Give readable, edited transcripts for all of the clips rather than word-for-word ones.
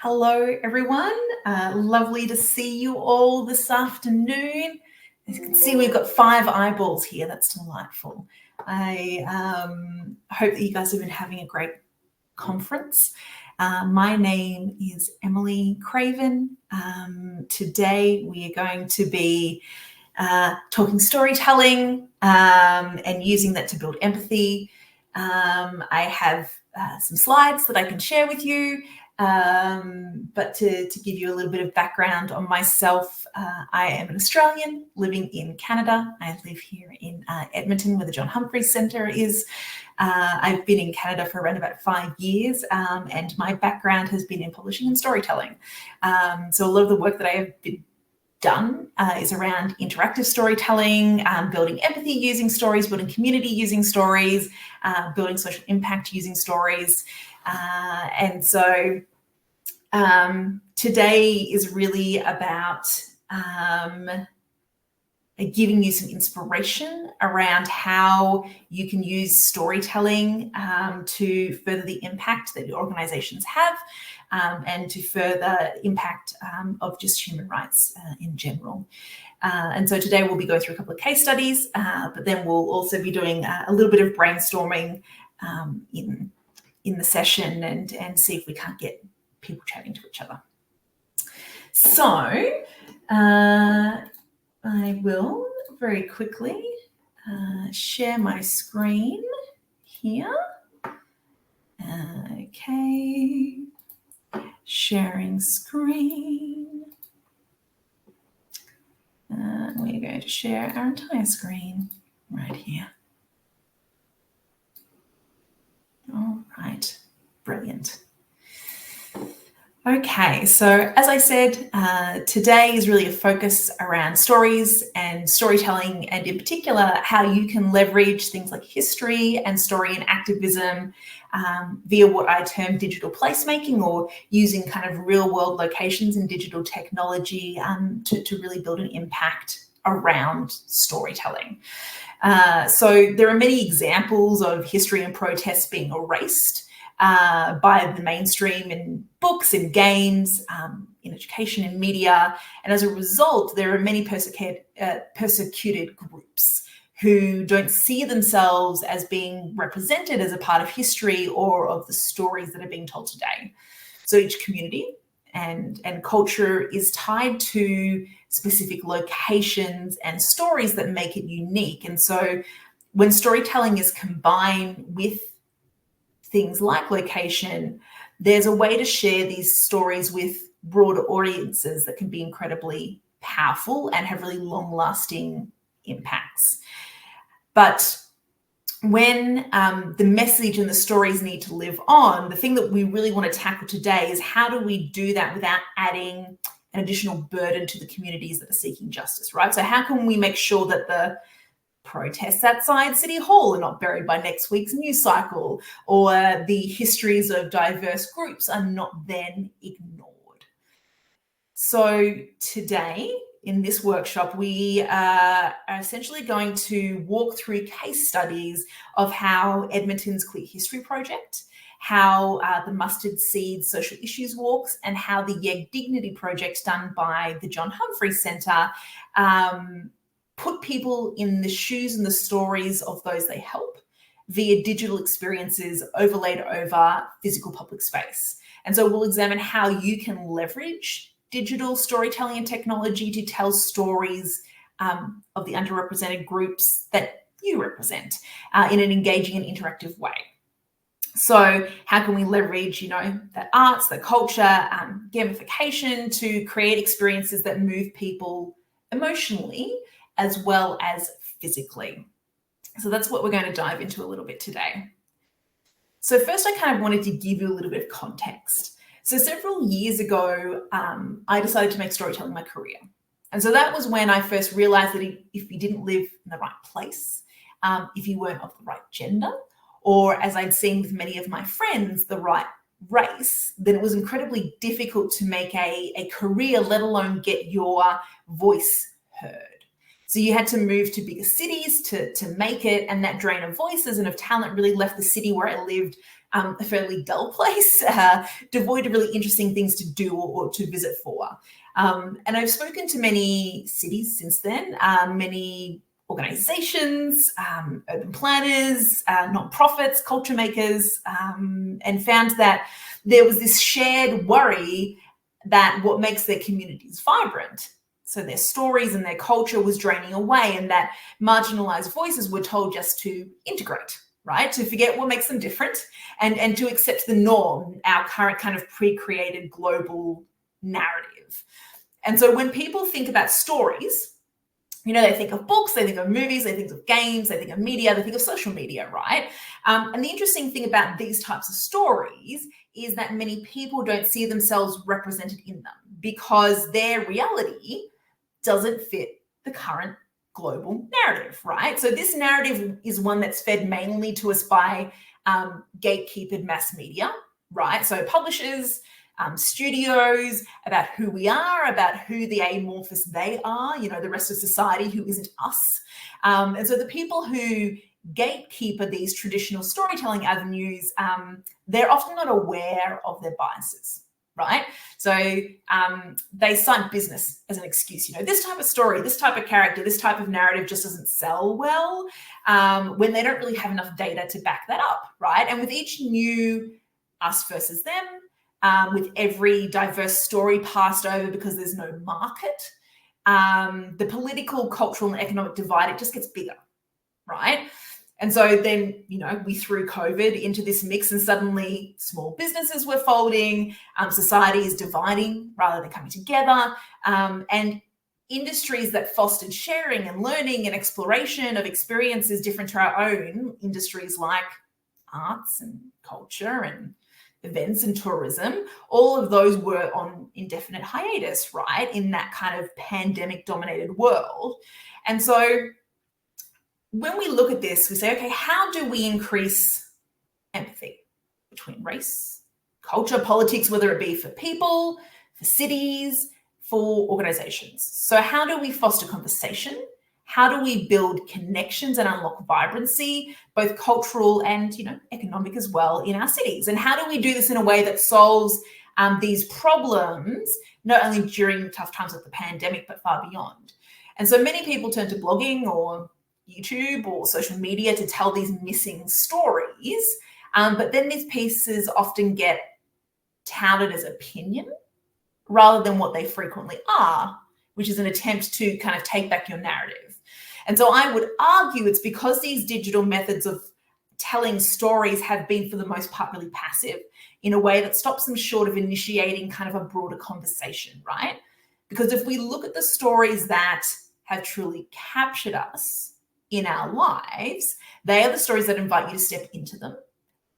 Hello, everyone. Lovely to see you all this afternoon. As you can see, we've got 5 eyeballs here. That's delightful. I hope that you guys have been having a great conference. My name is Emily Craven. Today, we are going to be talking storytelling and using that to build empathy. I have some slides that I can share with you. But to give you a little bit of background on myself, I am an Australian living in Canada. I live here in Edmonton, where the John Humphreys Centre is. I've been in Canada for around about 5 years, and my background has been in publishing and storytelling. So a lot of the work that I have been done is around interactive storytelling, building empathy using stories, building community using stories, building social impact using stories. And so today is really about giving you some inspiration around how you can use storytelling to further the impact that your organizations have and to further impact of just human rights in general. And so today we'll be going through a couple of case studies, but then we'll also be doing a little bit of brainstorming in the session and see if we can't get people chatting to each other. So I will very quickly share my screen here. Okay, sharing screen. We're going to share our entire screen right here. All right, brilliant. Okay, so as I said, today is really a focus around stories and storytelling, and in particular, how you can leverage things like history and story and activism via what I term digital placemaking, or using kind of real world locations and digital technology to really build an impact around storytelling. So there are many examples of history and protests being erased by the mainstream in books and games, in education and media. And as a result, there are many persecuted groups who don't see themselves as being represented as a part of history or of the stories that are being told today. So each community and culture is tied to specific locations and stories that make it unique. And so when storytelling is combined with things like location, there's a way to share these stories with broader audiences that can be incredibly powerful and have really long-lasting impacts. But when the message and the stories need to live on, the thing that we really want to tackle today is how do we do that without adding an additional burden to the communities that are seeking justice, right? So how can we make sure that the protests outside City Hall are not buried by next week's news cycle, or the histories of diverse groups are not then ignored? So today in this workshop, we are essentially going to walk through case studies of how Edmonton's Queer History Project, how the Mustard Seed Social Issues Walks, and how the Yeg Dignity Project done by the John Humphreys Centre put people in the shoes and the stories of those they help via digital experiences overlaid over physical public space. And so we'll examine how you can leverage digital storytelling and technology to tell stories of the underrepresented groups that you represent in an engaging and interactive way. So how can we leverage, that arts, the culture, gamification to create experiences that move people emotionally as well as physically? So that's what we're going to dive into a little bit today. So first, I kind of wanted to give you a little bit of context. So several years ago, I decided to make storytelling my career. And so that was when I first realized that if you didn't live in the right place, if you weren't of the right gender, or as I'd seen with many of my friends, the right race, then it was incredibly difficult to make a career, let alone get your voice heard. So you had to move to bigger cities to make it, and that drain of voices and of talent really left the city where I lived a fairly dull place, devoid of really interesting things to do or to visit for. And I've spoken to many cities since then, many organizations, urban planners, nonprofits, culture makers, and found that there was this shared worry that what makes their communities vibrant, so their stories and their culture, was draining away, and that marginalized voices were told just to integrate, right? To forget what makes them different and to accept the norm, our current kind of pre-created global narrative. And so when people think about stories, they think of books, they think of movies, they think of games, they think of media, they think of social media, right? And the interesting thing about these types of stories is that many people don't see themselves represented in them because their reality doesn't fit the current global narrative, right? So this narrative is one that's fed mainly to us by gatekeepered mass media, right? So publishers, studios, about who we are, about who the amorphous they are, the rest of society who isn't us. And so the people who gatekeeper these traditional storytelling avenues, they're often not aware of their biases, right? So they cite business as an excuse. This type of story, this type of character, this type of narrative just doesn't sell well, when they don't really have enough data to back that up, right? And with each new us versus them, with every diverse story passed over because there's no market, the political, cultural, and economic divide, it just gets bigger, right? And so then, we threw COVID into this mix, and suddenly small businesses were folding, society is dividing rather than coming together, and industries that fostered sharing and learning and exploration of experiences different to our own, industries like arts and culture and events and tourism, all of those were on indefinite hiatus, right, in that kind of pandemic-dominated world. And so when we look at this, we say, okay, how do we increase empathy between race, culture, politics, whether it be for people, for cities, for organizations? So how do we foster conversation? How do we build connections and unlock vibrancy, both cultural and, economic as well, in our cities? And how do we do this in a way that solves these problems, not only during tough times like the pandemic, but far beyond? And so many people turn to blogging or YouTube or social media to tell these missing stories, but then these pieces often get touted as opinion rather than what they frequently are, which is an attempt to kind of take back your narrative. And so I would argue it's because these digital methods of telling stories have been, for the most part, really passive in a way that stops them short of initiating kind of a broader conversation, right? Because if we look at the stories that have truly captured us in our lives, they are the stories that invite you to step into them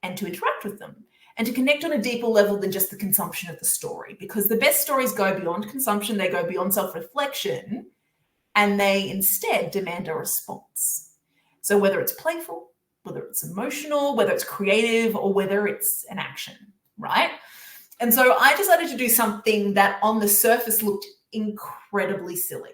and to interact with them and to connect on a deeper level than just the consumption of the story. Because the best stories go beyond consumption, they go beyond self-reflection, and they instead demand a response. So whether it's playful, whether it's emotional, whether it's creative, or whether it's an action, right? And so I decided to do something that on the surface looked incredibly silly.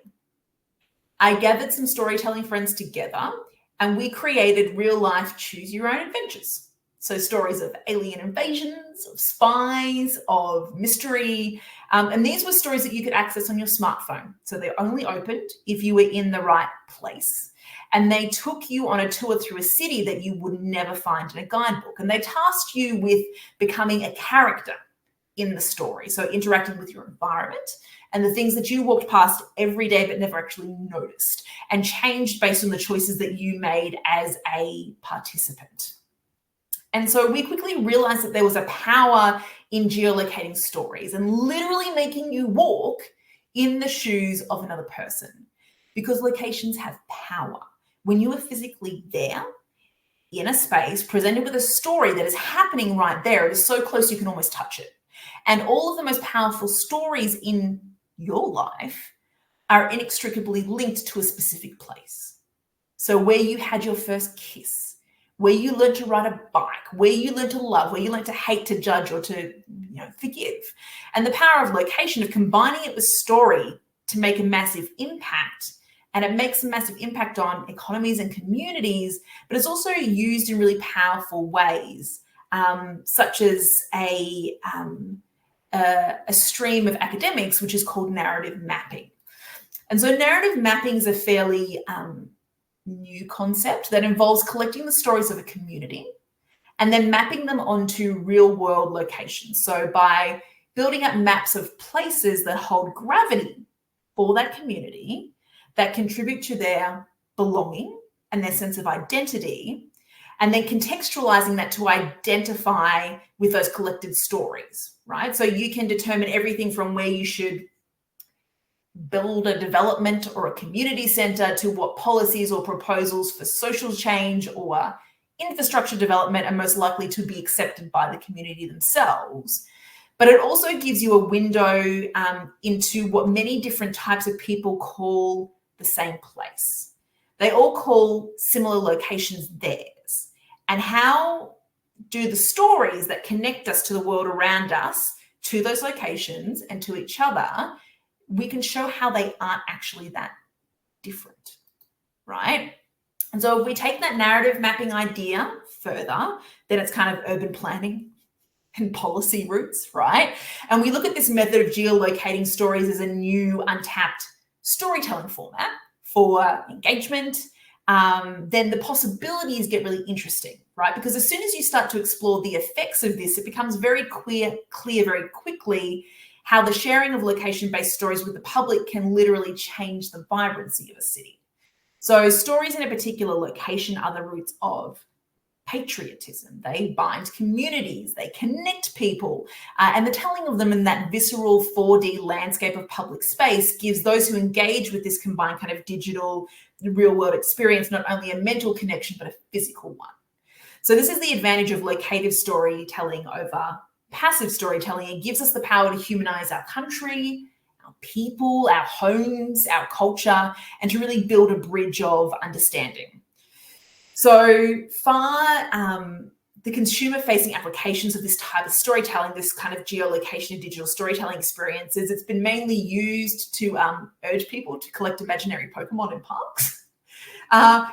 I gathered some storytelling friends together and we created real life choose your own adventures. So stories of alien invasions, of spies, of mystery. And these were stories that you could access on your smartphone. So they only opened if you were in the right place. And they took you on a tour through a city that you would never find in a guidebook. And they tasked you with becoming a character in the story. So interacting with your environment and the things that you walked past every day but never actually noticed, and changed based on the choices that you made as a participant. And so we quickly realized that there was a power in geolocating stories and literally making you walk in the shoes of another person, because locations have power. When you are physically there in a space presented with a story that is happening right there, it is so close you can almost touch it. And all of the most powerful stories in your life are inextricably linked to a specific place. So where you had your first kiss, where you learned to ride a bike, where you learned to love, where you learned to hate, to judge, or to forgive. And the power of location, of combining it with story to make a massive impact. And it makes a massive impact on economies and communities, but it's also used in really powerful ways such as a stream of academics, which is called narrative mapping. And so narrative mapping is a fairly new concept that involves collecting the stories of a community and then mapping them onto real world locations. So by building up maps of places that hold gravity for that community, that contribute to their belonging and their sense of identity, and then contextualizing that to identify with those collected stories, right? So you can determine everything from where you should build a development or a community center to what policies or proposals for social change or infrastructure development are most likely to be accepted by the community themselves. But it also gives you a window into what many different types of people call the same place. They all call similar locations theirs. And how do the stories that connect us to the world around us, to those locations and to each other, we can show how they aren't actually that different, right? And so if we take that narrative mapping idea further, then it's kind of urban planning and policy roots, right? And we look at this method of geolocating stories as a new untapped storytelling format for engagement, then the possibilities get really interesting, right? Because as soon as you start to explore the effects of this, it becomes very clear very quickly how the sharing of location-based stories with the public can literally change the vibrancy of a city. So stories in a particular location are the roots of patriotism. They bind communities, they connect people, and the telling of them in that visceral 4D landscape of public space gives those who engage with this combined kind of digital, real world experience not only a mental connection, but a physical one. So this is the advantage of locative storytelling over passive storytelling. It gives us the power to humanize our country, our people, our homes, our culture, and to really build a bridge of understanding. So far, the consumer-facing applications of this type of storytelling, this kind of geolocation and digital storytelling experiences, it's been mainly used to urge people to collect imaginary Pokemon in parks,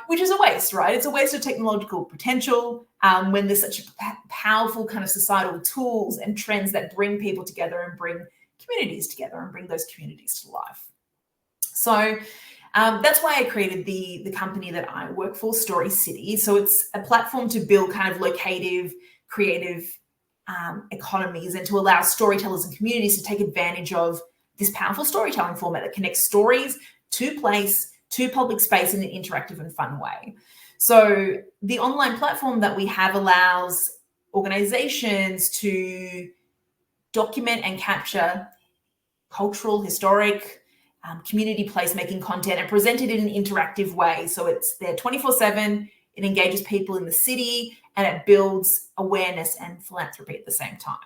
which is a waste, right? It's a waste of technological potential when there's such powerful kind of societal tools and trends that bring people together and bring communities together and bring those communities to life. So that's why I created the company that I work for, Story City. So it's a platform to build kind of locative, creative economies and to allow storytellers and communities to take advantage of this powerful storytelling format that connects stories to place, to public space in an interactive and fun way. So the online platform that we have allows organizations to document and capture cultural, historic, community placemaking content and present it in an interactive way. So it's there 24/7, it engages people in the city, and it builds awareness and philanthropy at the same time.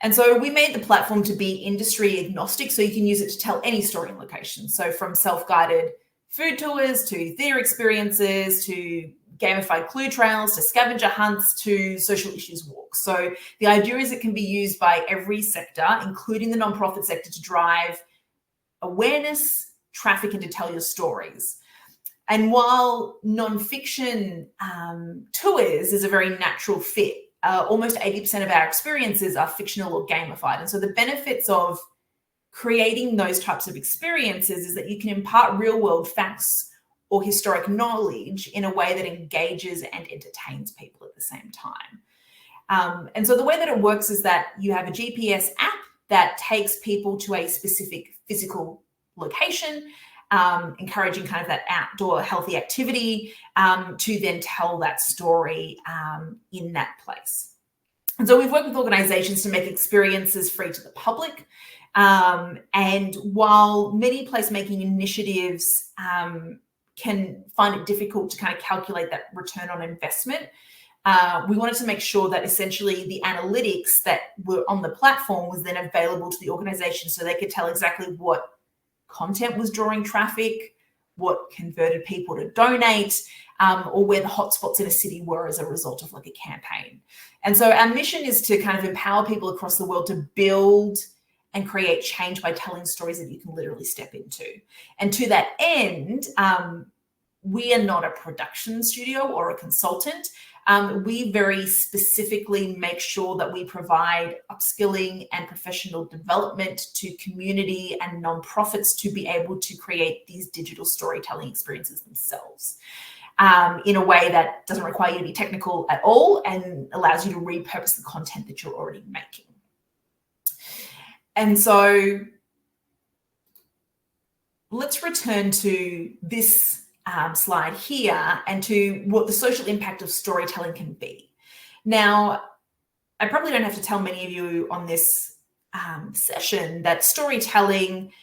And so we made the platform to be industry agnostic, so you can use it to tell any story and location. So from self-guided food tours to theater experiences to gamified clue trails to scavenger hunts to social issues walks. So the idea is it can be used by every sector, including the nonprofit sector, to drive awareness, traffic, and to tell your stories. And while nonfiction tours is a very natural fit, almost 80% of our experiences are fictional or gamified. And so the benefits of creating those types of experiences is that you can impart real world facts or historic knowledge in a way that engages and entertains people at the same time. And so the way that it works is that you have a GPS app that takes people to a specific physical location, encouraging kind of that outdoor healthy activity to then tell that story in that place. And so we've worked with organizations to make experiences free to the public. And while many placemaking initiatives can find it difficult to kind of calculate that return on investment, we wanted to make sure that essentially the analytics that were on the platform was then available to the organization so they could tell exactly what content was drawing traffic, what converted people to donate, or where the hotspots in a city were as a result of like a campaign. And so our mission is to kind of empower people across the world to build and create change by telling stories that you can literally step into. And to that end, we are not a production studio or a consultant. We very specifically make sure that we provide upskilling and professional development to community and nonprofits to be able to create these digital storytelling experiences themselves in a way that doesn't require you to be technical at all and allows you to repurpose the content that you're already making. And so let's return to this slide here and to what the social impact of storytelling can be. Now, I probably don't have to tell many of you on this session that storytelling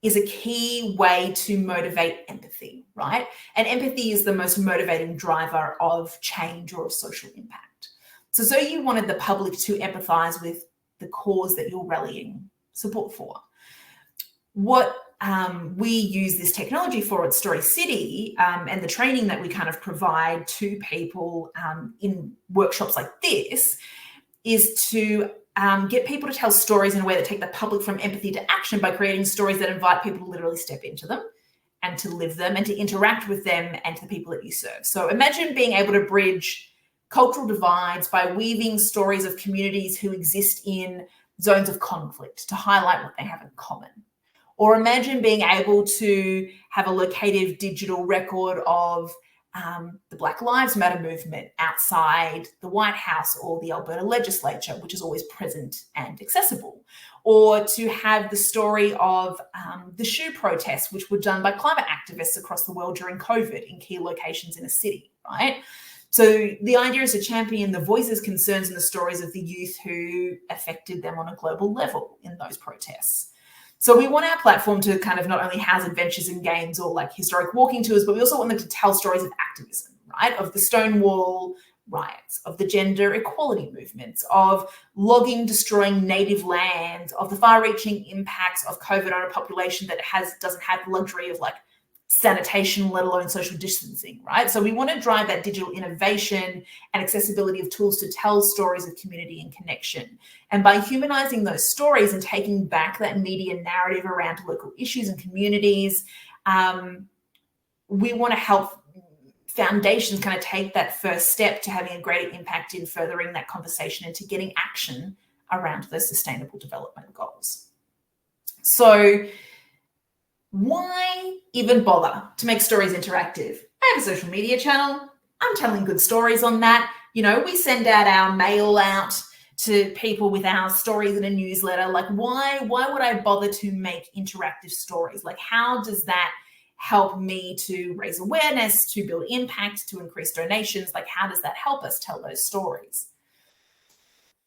is a key way to motivate empathy, right? And empathy is the most motivating driver of change or of social impact. So you wanted the public to empathize with the cause that you're rallying support for. What we use this technology for at Story City and the training that we kind of provide to people in workshops like this is to get people to tell stories in a way that take the public from empathy to action by creating stories that invite people to literally step into them and to live them and to interact with them and to the people that you serve. So imagine being able to bridge cultural divides by weaving stories of communities who exist in zones of conflict to highlight what they have in common. Or imagine being able to have a locative digital record of the Black Lives Matter movement outside the White House or the Alberta legislature, which is always present and accessible. Or to have the story of the shoe protests, which were done by climate activists across the world during COVID in key locations in a city, right? So the idea is to champion the voices, concerns, and the stories of the youth who affected them on a global level in those protests. So we want our platform to kind of not only house adventures and games or like historic walking tours, but we also want them to tell stories of activism, right? Of the Stonewall riots, of the gender equality movements, of logging destroying native land, of the far-reaching impacts of COVID on a population that doesn't have the luxury of like sanitation, let alone social distancing, right? So we want to drive that digital innovation and accessibility of tools to tell stories of community and connection. And by humanizing those stories and taking back that media narrative around local issues and communities, we want to help foundations kind of take that first step to having a greater impact in furthering that conversation and to getting action around those sustainable development goals. So why even bother to make stories interactive? I have a social media channel. I'm telling good stories on that. You know, we send out our mail out to people with our stories in a newsletter. Like, why would I bother to make interactive stories? Like, how does that help me to raise awareness, to build impact, to increase donations? Like, how does that help us tell those stories?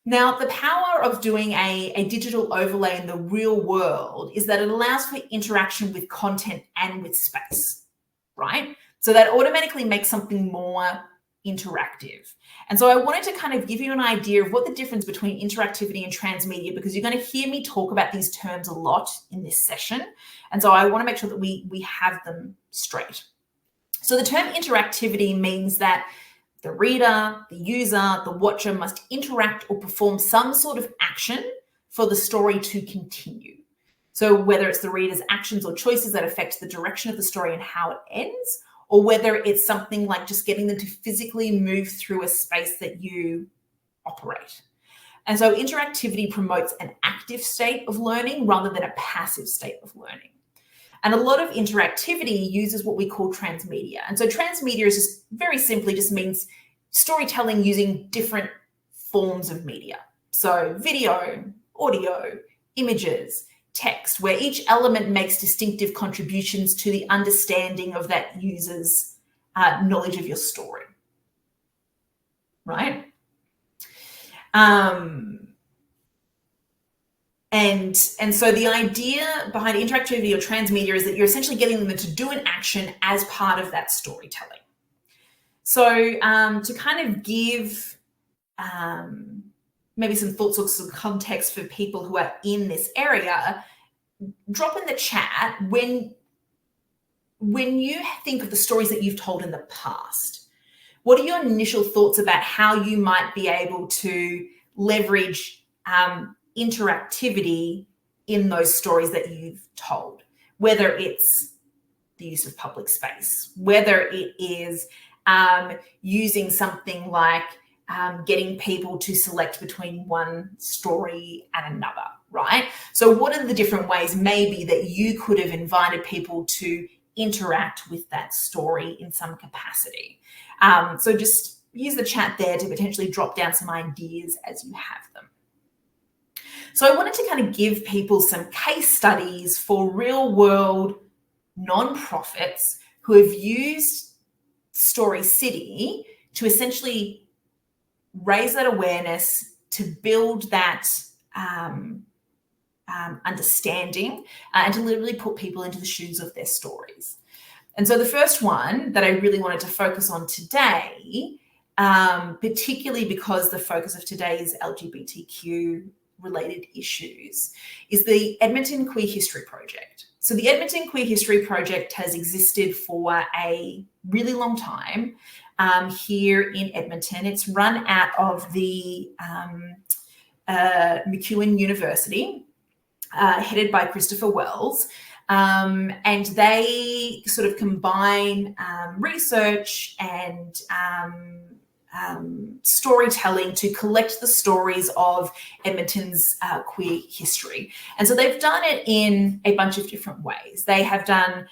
Now, the power of doing a digital overlay in the real world is that it allows for interaction with content and with space, right? So that automatically makes something more interactive. And so I wanted to kind of give you an idea of what the difference between interactivity and transmedia, because you're going to hear me talk about these terms a lot in this session. And so I want to make sure that we have them straight. So the term interactivity means that the reader, the user, the watcher must interact or perform some sort of action for the story to continue. So whether it's the reader's actions or choices that affect the direction of the story and how it ends, or whether it's something like just getting them to physically move through a space that you operate. And so interactivity promotes an active state of learning rather than a passive state of learning. And a lot of interactivity uses what we call transmedia. And so transmedia is just very simply just means storytelling using different forms of media. So video, audio, images, text, where each element makes distinctive contributions to the understanding of that user's knowledge of your story, right? And so the idea behind interactivity or transmedia is that you're essentially getting them to do an action as part of that storytelling. So to kind of give maybe some thoughts or some context for people who are in this area, drop in the chat when you think of the stories that you've told in the past, what are your initial thoughts about how you might be able to leverage interactivity in those stories that you've told, whether it's the use of public space, whether it is using something like getting people to select between one story and another, right? So what are the different ways maybe that you could have invited people to interact with that story in some capacity? So just use the chat there to potentially drop down some ideas as you have them. So I wanted to kind of give people some case studies for real world nonprofits who have used Story City to essentially raise that awareness, to build that understanding, and to literally put people into the shoes of their stories. And so the first one that I really wanted to focus on today, particularly because the focus of today's LGBTQ related issues, is the Edmonton Queer History Project. So the Edmonton Queer History Project has existed for a really long time here in Edmonton. It's run out of the MacEwan University, headed by Christopher Wells. And they sort of combine research and storytelling to collect the stories of Edmonton's queer history. And so they've done it in a bunch of different ways. They have done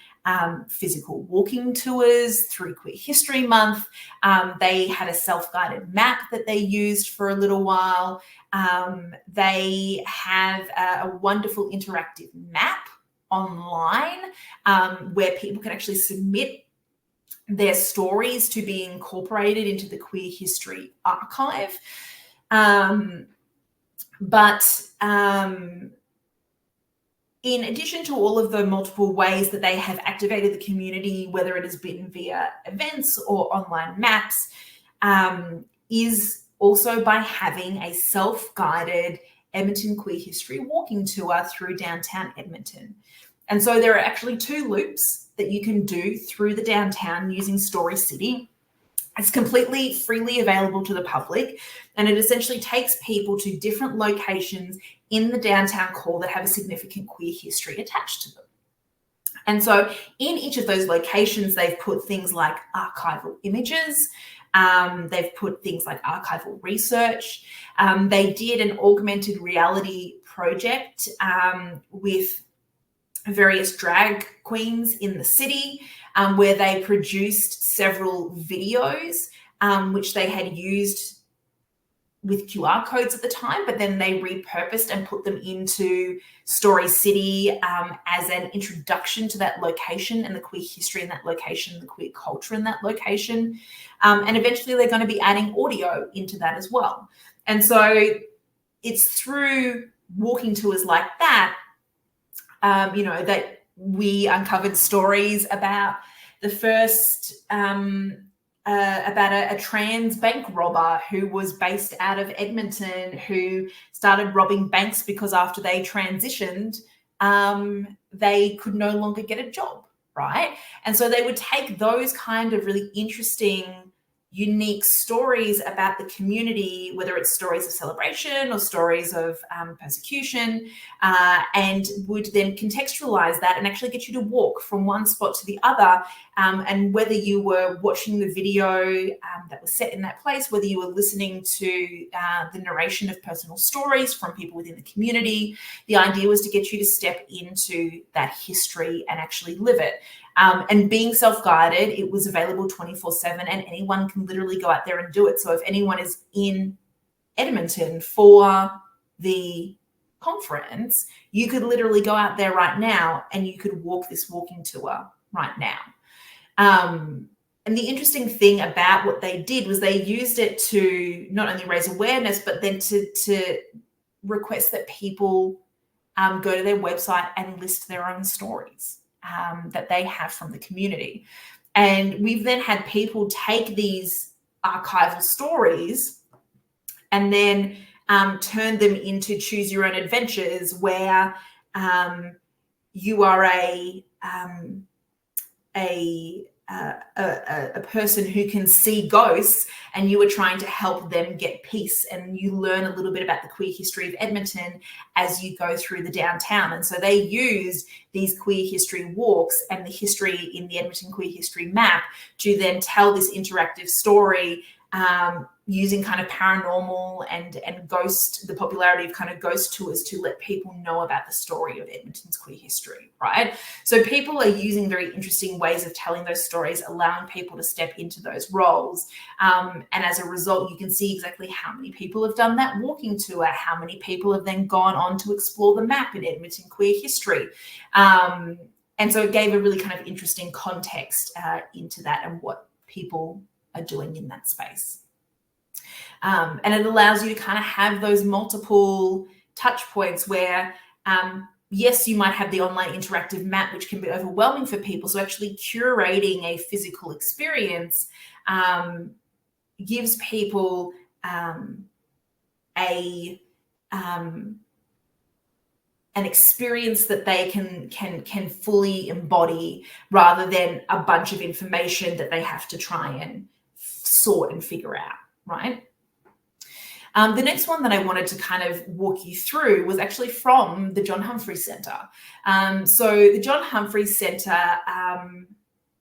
physical walking tours through Queer History Month. They had a self-guided map that they used for a little while. They have a wonderful interactive map online where people can actually submit their stories to be incorporated into the Queer History Archive. In addition to all of the multiple ways that they have activated the community, whether it has been via events or online maps, is also by having a self-guided Edmonton Queer History walking tour through downtown Edmonton. And so there are actually 2 loops that you can do through the downtown using Story City. It's completely freely available to the public, and it essentially takes people to different locations in the downtown core that have a significant queer history attached to them. And so in each of those locations, they've put things like archival images, they've put things like archival research. They did an augmented reality project with various drag queens in the city, where they produced several videos, which they had used with QR codes at the time, but then they repurposed and put them into Story City as an introduction to that location and the queer history in that location, the queer culture in that location. And eventually they're going to be adding audio into that as well. And so it's through walking tours like that, that we uncovered stories about the first, about a trans bank robber who was based out of Edmonton, who started robbing banks because after they transitioned, they could no longer get a job, right? And so they would take those kind of really interesting, unique stories about the community, whether it's stories of celebration or stories of persecution, and would then contextualize that and actually get you to walk from one spot to the other. And whether you were watching the video that was set in that place, whether you were listening to the narration of personal stories from people within the community, the idea was to get you to step into that history and actually live it. And being self-guided, it was available 24/7, and anyone can literally go out there and do it. So if anyone is in Edmonton for the conference, you could literally go out there right now and you could walk this walking tour right now. And the interesting thing about what they did was they used it to not only raise awareness, but then to request that people go to their website and list their own stories that they have from the community. And we've then had people take these archival stories and then turn them into choose your own adventures, where you are a a person who can see ghosts, and you were trying to help them get peace, and you learn a little bit about the queer history of Edmonton as you go through the downtown. And so they used these queer history walks and the history in the Edmonton Queer History Map to then tell this interactive story, using kind of paranormal and ghost, the popularity of kind of ghost tours to let people know about the story of Edmonton's queer history, right? So people are using very interesting ways of telling those stories, allowing people to step into those roles. And as a result, you can see exactly how many people have done that walking tour, how many people have then gone on to explore the map in Edmonton queer history. And so it gave a really kind of interesting context into that and what people are doing in that space. And it allows you to kind of have those multiple touch points where, yes, you might have the online interactive map, which can be overwhelming for people. So actually curating a physical experience gives people an experience that they can fully embody, rather than a bunch of information that they have to try and sort and figure out, right? The next one that I wanted to kind of walk you through was actually from the John Humphreys Centre. So the John Humphreys Centre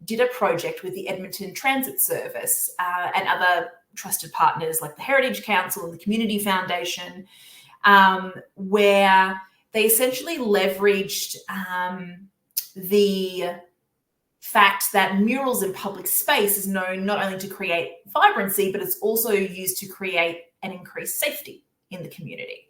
did a project with the Edmonton Transit Service and other trusted partners like the Heritage Council and the Community Foundation, where they essentially leveraged the fact that murals in public space is known not only to create vibrancy, but it's also used to create and increase safety in the community.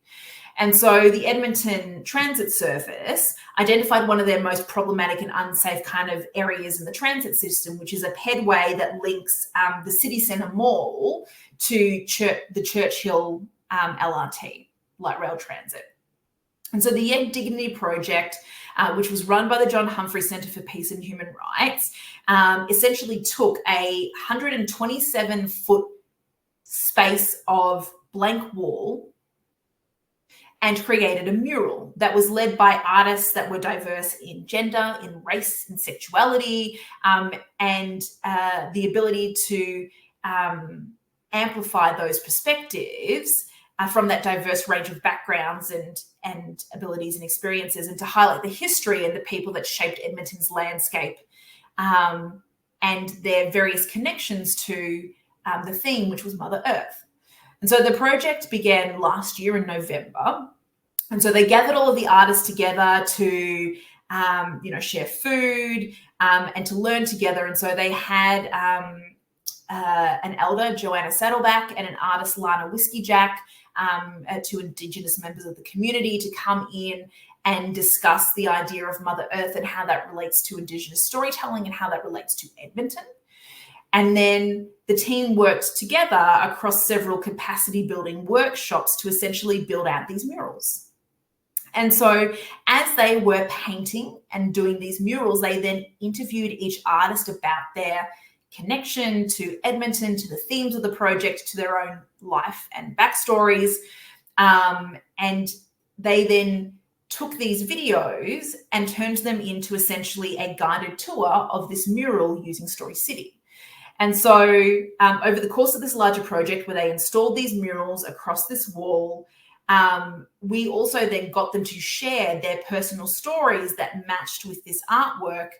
And so the Edmonton Transit Service identified one of their most problematic and unsafe kind of areas in the transit system, which is a pedway that links the city centre mall to the Churchill LRT, light rail transit. And so the Ed Dignity Project, which was run by the John Humphreys Centre for Peace and Human Rights, essentially took a 127-foot space of blank wall and created a mural that was led by artists that were diverse in gender, in race, in sexuality, and the ability to amplify those perspectives from that diverse range of backgrounds and abilities and experiences, and to highlight the history and the people that shaped Edmonton's landscape and their various connections to the theme, which was Mother Earth. And so the project began last year in November. And so they gathered all of the artists together to, share food and to learn together. And so they had an elder, Joanna Saddleback, and an artist, Lana Whiskeyjack, two Indigenous members of the community, to come in and discuss the idea of Mother Earth and how that relates to Indigenous storytelling and how that relates to Edmonton. And then the team worked together across several capacity building workshops to essentially build out these murals. And so as they were painting and doing these murals, they then interviewed each artist about their connection to Edmonton, to the themes of the project, to their own life and backstories. And they then took these videos and turned them into essentially a guided tour of this mural using Story City. And so over the course of this larger project where they installed these murals across this wall, we also then got them to share their personal stories that matched with this artwork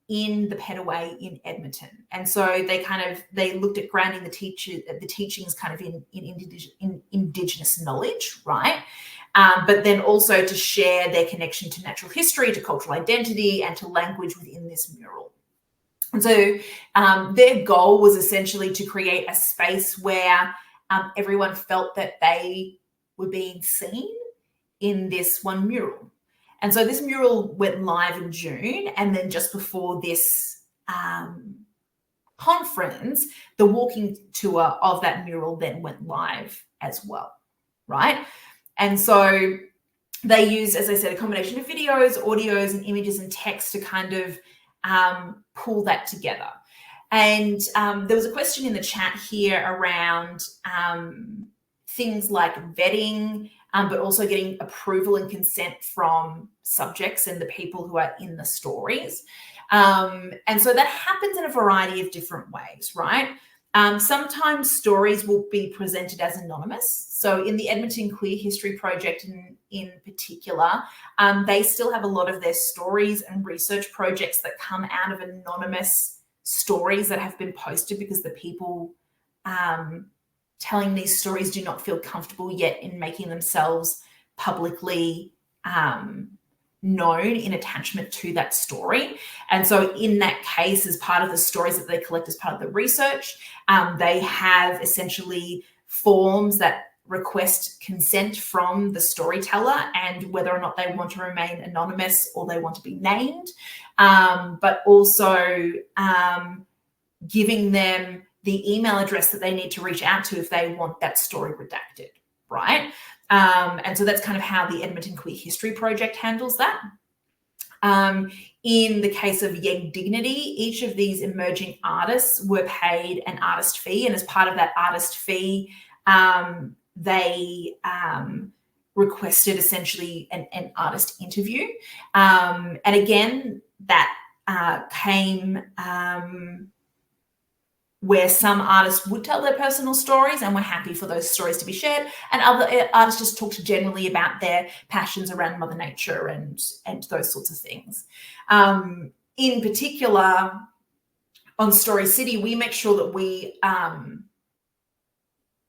in the Pedaway in Edmonton. And so they looked at grounding the teachings kind of in Indigenous knowledge, right? But then also to share their connection to natural history, to cultural identity, and to language within this mural. And so their goal was essentially to create a space where everyone felt that they were being seen in this one mural. And so this mural went live in June, and then just before this conference, the walking tour of that mural then went live as well, right? And so they used, as I said, a combination of videos, audios, and images and text to kind of pull that together. And there was a question in the chat here around things like vetting, but also getting approval and consent from subjects and the people who are in the stories. And so that happens in a variety of different ways, right? Sometimes stories will be presented as anonymous. So in the Edmonton Queer History Project in particular, they still have a lot of their stories and research projects that come out of anonymous stories that have been posted because the people telling these stories do not feel comfortable yet in making themselves publicly known in attachment to that story. And so in that case, as part of the stories that they collect as part of the research, they have essentially forms that request consent from the storyteller and whether or not they want to remain anonymous or they want to be named, but also giving them the email address that they need to reach out to if they want that story redacted, right? And so that's kind of how the Edmonton Queer History Project handles that. In the case of Yeg Dignity, each of these emerging artists were paid an artist fee, and as part of that artist fee, they requested essentially an artist interview. And again, that came where some artists would tell their personal stories and were happy for those stories to be shared, and other artists just talked generally about their passions around Mother Nature and those sorts of things. In particular, on Story City, we make sure that we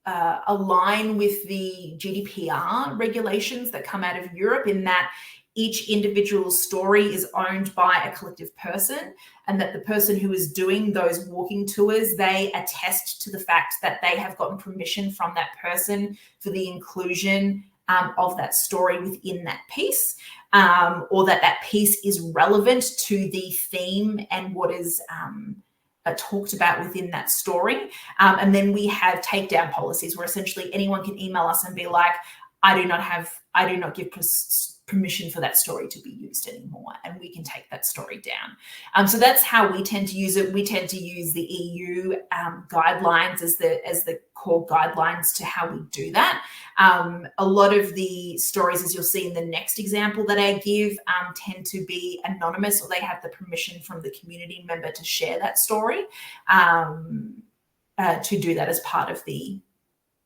align with the GDPR regulations that come out of Europe, in that each individual story is owned by a collective person, and that the person who is doing those walking tours, they attest to the fact that they have gotten permission from that person for the inclusion of that story within that piece, or that that piece is relevant to the theme and what is talked about within that story. And then we have takedown policies where essentially anyone can email us and be like, I do not give permission for that story to be used anymore, and we can take that story down. So that's how we tend to use it. We tend to use the EU guidelines as the core guidelines to how we do that. A lot of the stories, as you'll see in the next example that I give, tend to be anonymous, or they have the permission from the community member to share that story, to do that as part of the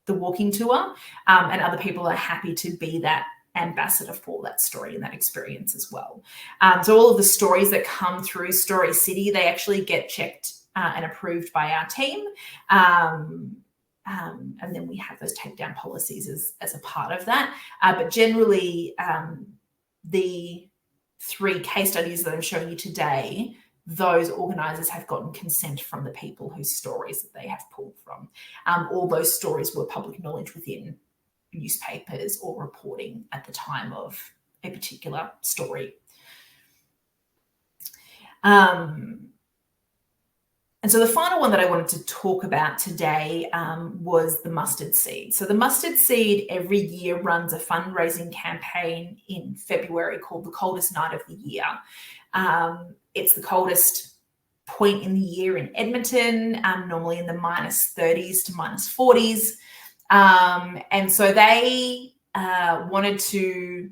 walking tour, and other people are happy to be that ambassador for that story and that experience as well. So all of the stories that come through Story City, they actually get checked and approved by our team, and then we have those takedown policies as a part of that. But generally, the 3 case studies that I'm showing you today, those organisers have gotten consent from the people whose stories that they have pulled from. All those stories were public knowledge within newspapers or reporting at the time of a particular story. And so the final one that I wanted to talk about today was the mustard seed. So the mustard seed every year runs a fundraising campaign in February called the Coldest Night of the Year. It's the coldest point in the year in Edmonton, normally in the -30s to -40s. And so they wanted to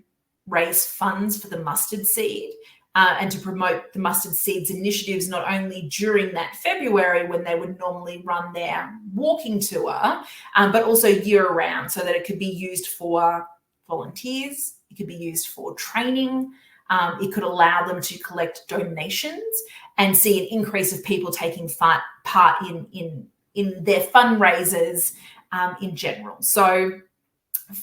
raise funds for the mustard seed and to promote the mustard seeds initiatives, not only during that February when they would normally run their walking tour, but also year round, so that it could be used for volunteers, it could be used for training, it could allow them to collect donations and see an increase of people taking part in their fundraisers in general. So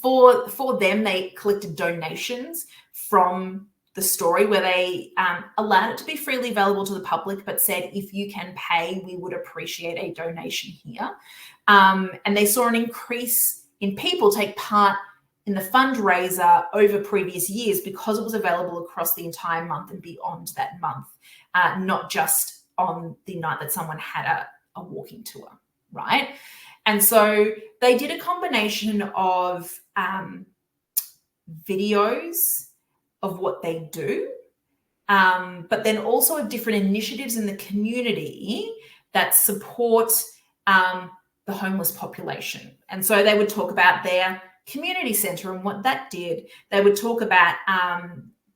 for them, they collected donations from the story, where they allowed it to be freely available to the public, but said, if you can pay, we would appreciate a donation here. And they saw an increase in people take part in the fundraiser over previous years because it was available across the entire month and beyond that month, not just on the night that someone had a walking tour, right? And so they did a combination of videos of what they do, but then also of different initiatives in the community that support the homeless population. And so they would talk about their community centre and what that did. They would talk about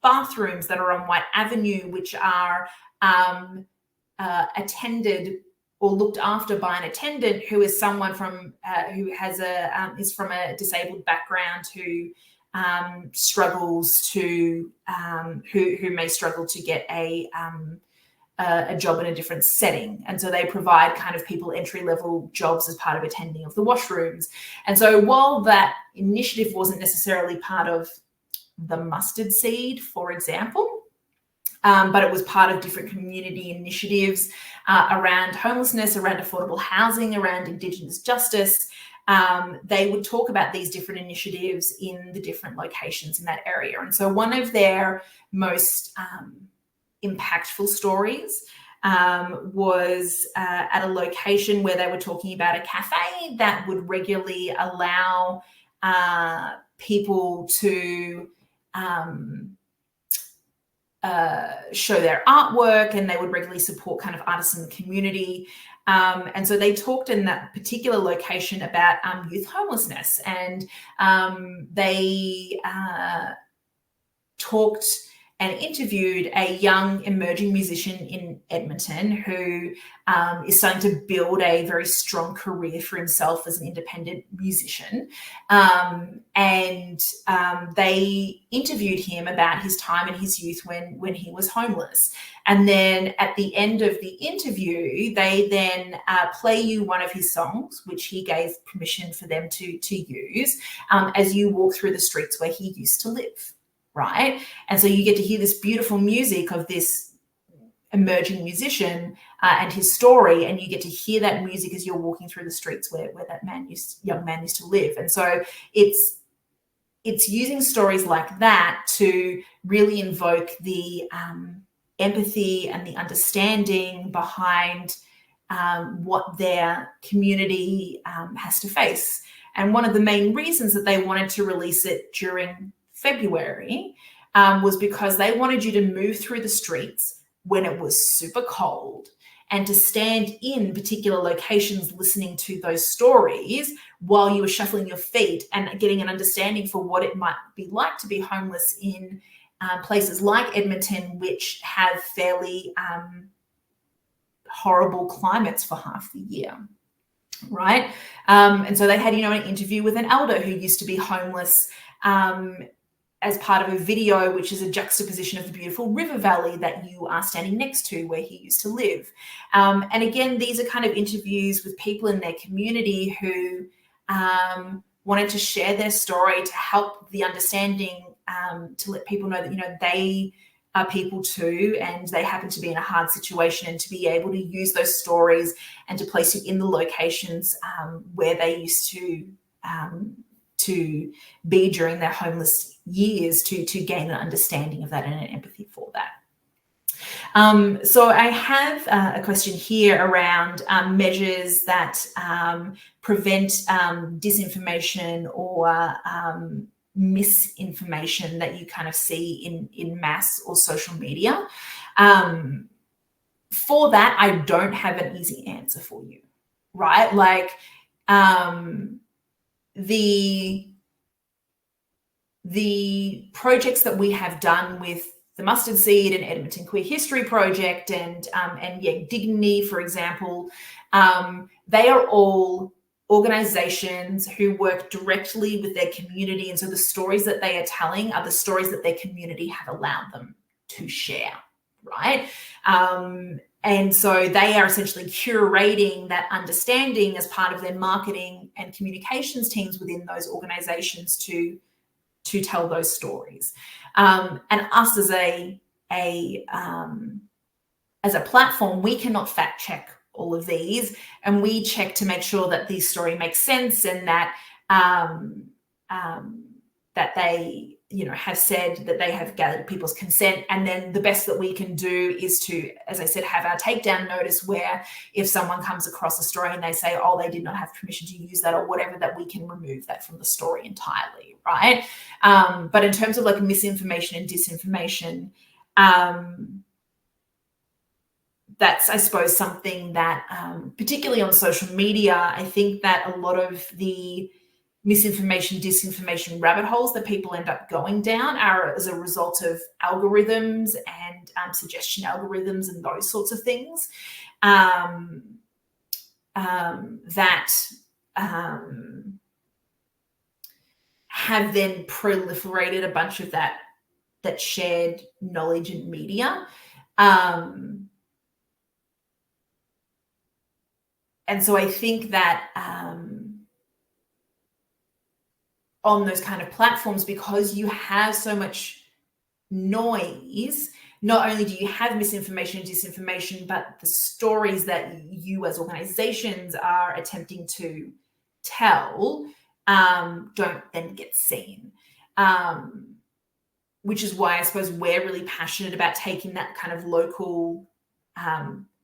bathrooms that are on White Avenue, which are attended or looked after by an attendant who is someone from who has is from a disabled background, who struggles to who may struggle to get a job in a different setting. And so they provide kind of people entry-level jobs as part of attending of the washrooms. And so while that initiative wasn't necessarily part of the mustard seed, for example, but it was part of different community initiatives around homelessness, around affordable housing, around Indigenous justice. They would talk about these different initiatives in the different locations in that area. And so one of their most impactful stories was at a location where they were talking about a cafe that would regularly allow people to show their artwork, and they would regularly support kind of artists in the community. And so they talked in that particular location about youth homelessness, and they talked and interviewed a young emerging musician in Edmonton who is starting to build a very strong career for himself as an independent musician. And they interviewed him about his time in his youth when he was homeless. And then at the end of the interview, they then play you one of his songs, which he gave permission for them to use, as you walk through the streets where he used to live. Right. And so you get to hear this beautiful music of this emerging musician and his story, and you get to hear that music as you're walking through the streets where that young man used to live. And so it's using stories like that to really invoke the empathy and the understanding behind what their community has to face. And one of the main reasons that they wanted to release it during February was because they wanted you to move through the streets when it was super cold, and to stand in particular locations listening to those stories while you were shuffling your feet and getting an understanding for what it might be like to be homeless in places like Edmonton, which have fairly horrible climates for half the year. Right. And so they had, an interview with an elder who used to be homeless as part of a video, which is a juxtaposition of the beautiful river valley that you are standing next to where he used to live. And again, these are kind of interviews with people in their community who wanted to share their story, to help the understanding, to let people know that, they are people too, and they happen to be in a hard situation, and to be able to use those stories and to place you in the locations where they used to be during their homeless years, to gain an understanding of that and an empathy for that. So I have a question here around measures that prevent disinformation or misinformation that you kind of see in mass or social media. For that, I don't have an easy answer for you, right? Like the projects that we have done with the Mustard Seed and Edmonton Queer History Project and Dignity, for example, they are all organizations who work directly with their community. And so the stories that they are telling are the stories that their community have allowed them to share, right? And so they are essentially curating that understanding as part of their marketing and communications teams within those organizations to tell those stories. And us as a platform, we cannot fact check all of these, and we check to make sure that the story makes sense, and that that they have said that they have gathered people's consent. And then the best that we can do is to, as I said, have our takedown notice, where if someone comes across a story and they say, oh, they did not have permission to use that or whatever, that we can remove that from the story entirely, right? But in terms of like misinformation and disinformation, that's, I suppose, something that particularly on social media, I think that a lot of the misinformation, disinformation rabbit holes that people end up going down are as a result of algorithms and suggestion algorithms and those sorts of things that have then proliferated a bunch of that shared knowledge and media. And so I think that on those kind of platforms, because you have so much noise, not only do you have misinformation and disinformation, but the stories that you as organizations are attempting to tell don't then get seen. Which is why I suppose we're really passionate about taking that kind of local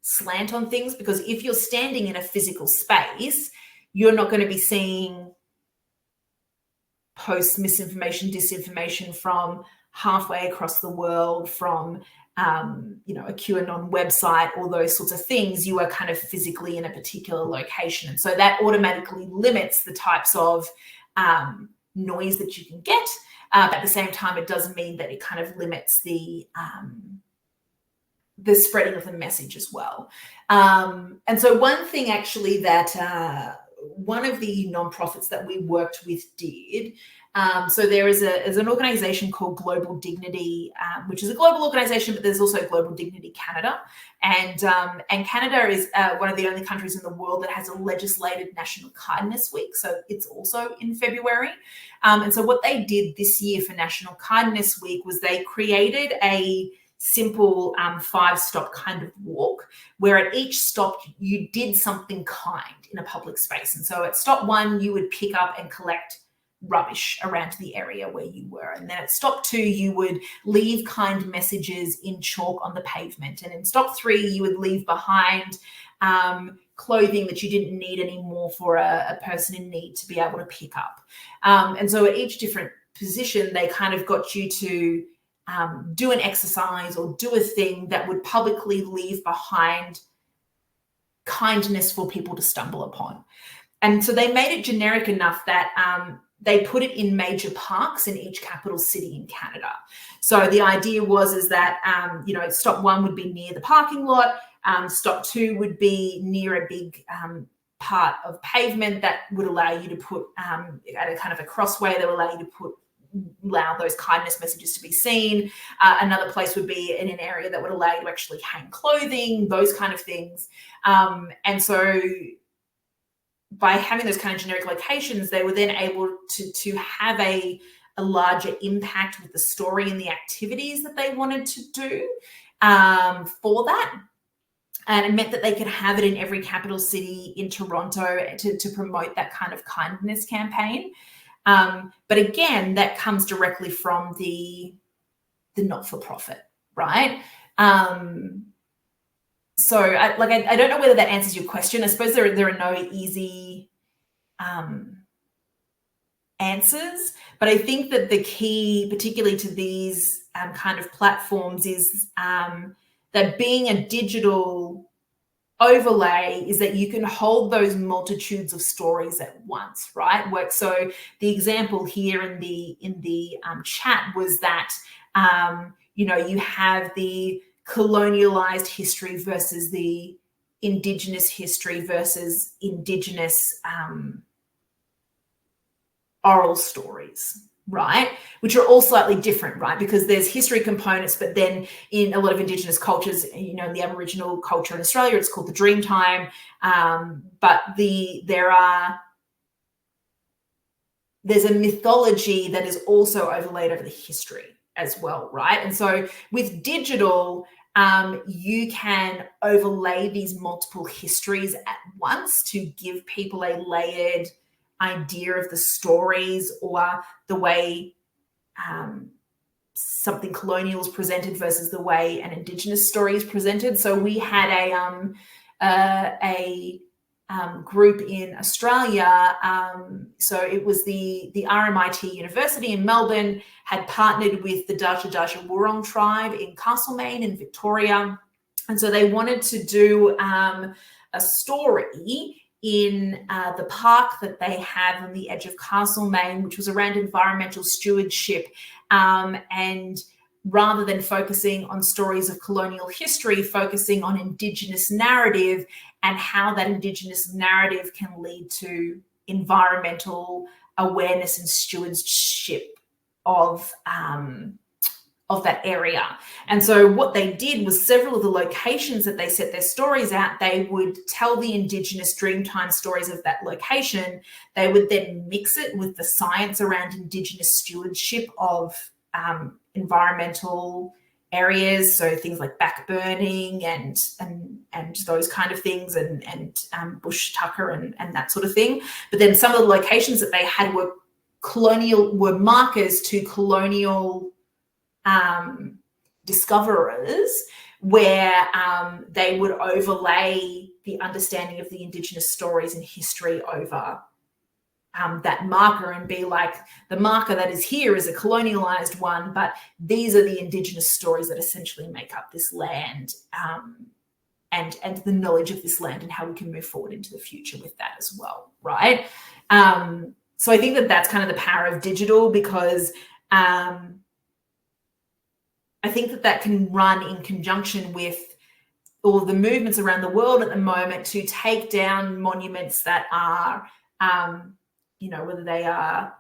slant on things, because if you're standing in a physical space, you're not going to be seeing posts, misinformation, disinformation from halfway across the world, from a QAnon website, all those sorts of things. You are kind of physically in a particular location, and so that automatically limits the types of noise that you can get. But at the same time, it does mean that it kind of limits the spreading of the message as well. And so one thing actually that one of the nonprofits that we worked with did, so there is an organization called Global Dignity, which is a global organization, but there's also Global Dignity Canada. And Canada is one of the only countries in the world that has a legislated National Kindness Week. So it's also in February. And so what they did this year for National Kindness Week was they created a simple 5-stop kind of walk, where at each stop you did something kind in a public space. And so at stop 1, you would pick up and collect rubbish around the area where you were. And then at stop 2, you would leave kind messages in chalk on the pavement. And in stop 3, you would leave behind clothing that you didn't need anymore for a person in need to be able to pick up. And so at each different position, they kind of got you to do an exercise or do a thing that would publicly leave behind kindness for people to stumble upon. And so they made it generic enough that they put it in major parks in each capital city in Canada. So the idea was that, stop 1 would be near the parking lot. Stop 2 would be near a big part of pavement that would allow you to put at a kind of a crossway that would allow you to allow those kindness messages to be seen. Another place would be in an area that would allow you to actually hang clothing, those kind of things. And so by having those kind of generic locations, they were then able to have a larger impact with the story and the activities that they wanted to do for that. And it meant that they could have it in every capital city in Toronto to promote that kind of kindness campaign. But again, that comes directly from the not-for-profit, right? So I don't know whether that answers your question. I suppose there are no easy answers, but I think that the key, particularly to these kind of platforms, is that being a digital overlay is that you can hold those multitudes of stories at once, right? So the example here in the chat was that you have the colonialized history versus the Indigenous history versus Indigenous oral stories, right? Which are all slightly different, right? Because there's history components, but then in a lot of Indigenous cultures, in the Aboriginal culture in Australia, it's called the Dreamtime. But there's a mythology that is also overlaid over the history as well, right? And so with digital, you can overlay these multiple histories at once to give people a layered idea of the stories or the way something colonial is presented versus the way an Indigenous story is presented. So we had a group in Australia. So it was the RMIT University in Melbourne had partnered with the Daja Daja Wurrung tribe in Castlemaine in Victoria. And so they wanted to do a story in the park that they have on the edge of Castlemaine, which was around environmental stewardship. And rather than focusing on stories of colonial history, focusing on Indigenous narrative and how that Indigenous narrative can lead to environmental awareness and stewardship of that area. And so what they did was several of the locations that they set their stories at, they would tell the Indigenous Dreamtime stories of that location. They would then mix it with the science around Indigenous stewardship of environmental areas, so things like backburning and those kind of things, and bush tucker and that sort of thing. But then some of the locations that they had were markers to colonial discoverers, where they would overlay the understanding of the Indigenous stories and history over that marker, and be like, the marker that is here is a colonialized one, but these are the Indigenous stories that essentially make up this land, and the knowledge of this land and how we can move forward into the future with that as well, right? So I think that that's kind of the power of digital, because I think that that can run in conjunction with all of the movements around the world at the moment to take down monuments that are, whether they are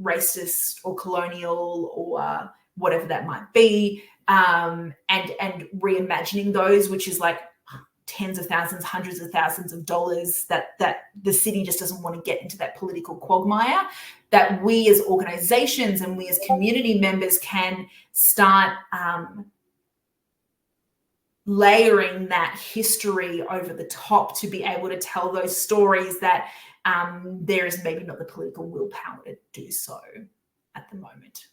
racist or colonial or whatever that might be, and reimagining those, which is like tens of thousands, hundreds of thousands of dollars that the city just doesn't want to get into that political quagmire, that we as organizations and we as community members can start layering that history over the top to be able to tell those stories that there is maybe not the political willpower to do so at the moment.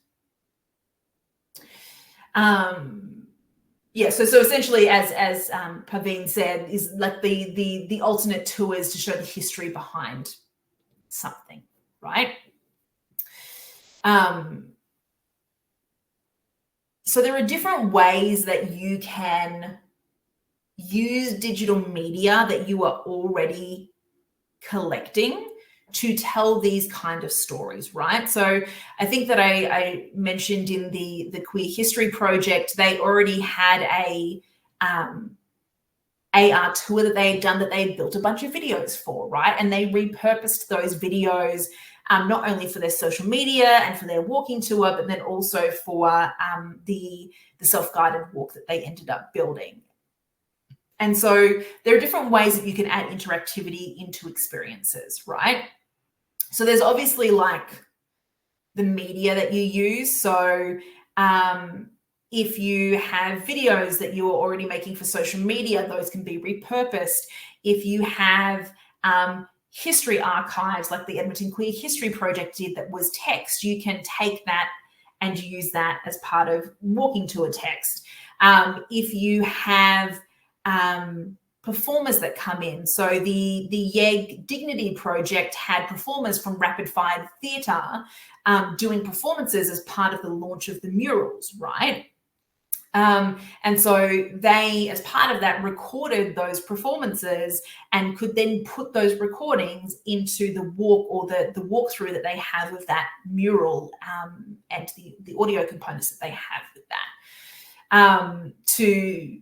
So essentially, as Paveen said, is like the alternate tours to show the history behind something, right? So there are different ways that you can use digital media that you are already collecting to tell these kind of stories, right? So I think that I mentioned in the Queer History Project, they already had a AR tour that they had done, that they built a bunch of videos for, right? And they repurposed those videos not only for their social media and for their walking tour, but then also for the self-guided walk that they ended up building. And so there are different ways that you can add interactivity into experiences, right? So there's obviously like the media that you use. So if you have videos that you are already making for social media, those can be repurposed. If you have history archives like the Edmonton Queer History Project did, that was text, you can take that and use that as part of walking tour text. If you have performers that come in, so the YEG Dignity Project had performers from Rapid Fire Theatre doing performances as part of the launch of the murals, right? And so they, as part of that, recorded those performances and could then put those recordings into the walk or the walkthrough that they have of that mural, and the audio components that they have with that, to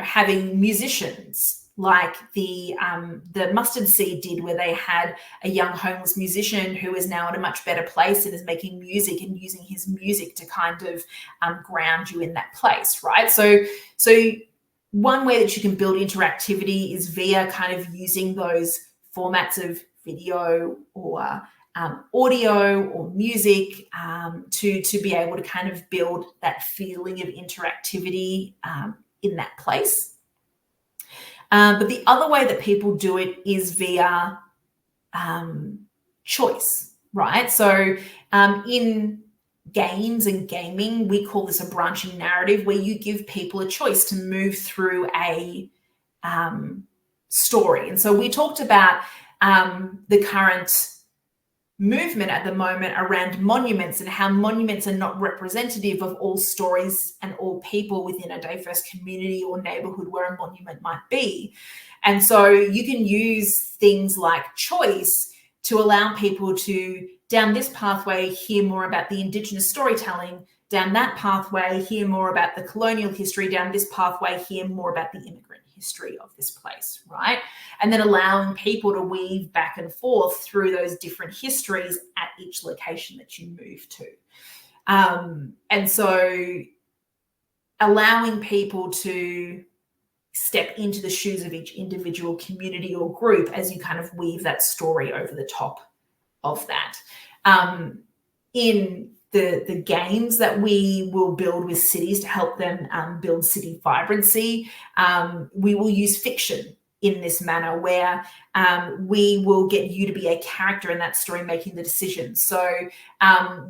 having musicians like the Mustard Seed did, where they had a young homeless musician who is now in a much better place and is making music and using his music to kind of ground you in that place, right? So one way that you can build interactivity is via kind of using those formats of video or audio or music to be able to kind of build that feeling of interactivity in that place. But the other way that people do it is via choice, right? So in games and gaming, we call this a branching narrative, where you give people a choice to move through a story. And so we talked about the current movement at the moment around monuments and how monuments are not representative of all stories and all people within a diverse community or neighborhood where a monument might be. And so you can use things like choice to allow people to, down this pathway, hear more about the Indigenous storytelling, down that pathway, hear more about the colonial history, down this pathway, hear more about the immigrant history of this place, right? And then allowing people to weave back and forth through those different histories at each location that you move to. And so allowing people to step into the shoes of each individual community or group as you kind of weave that story over the top of that. In the games that we will build with cities to help them build city vibrancy, we will use fiction in this manner where we will get you to be a character in that story making the decisions. So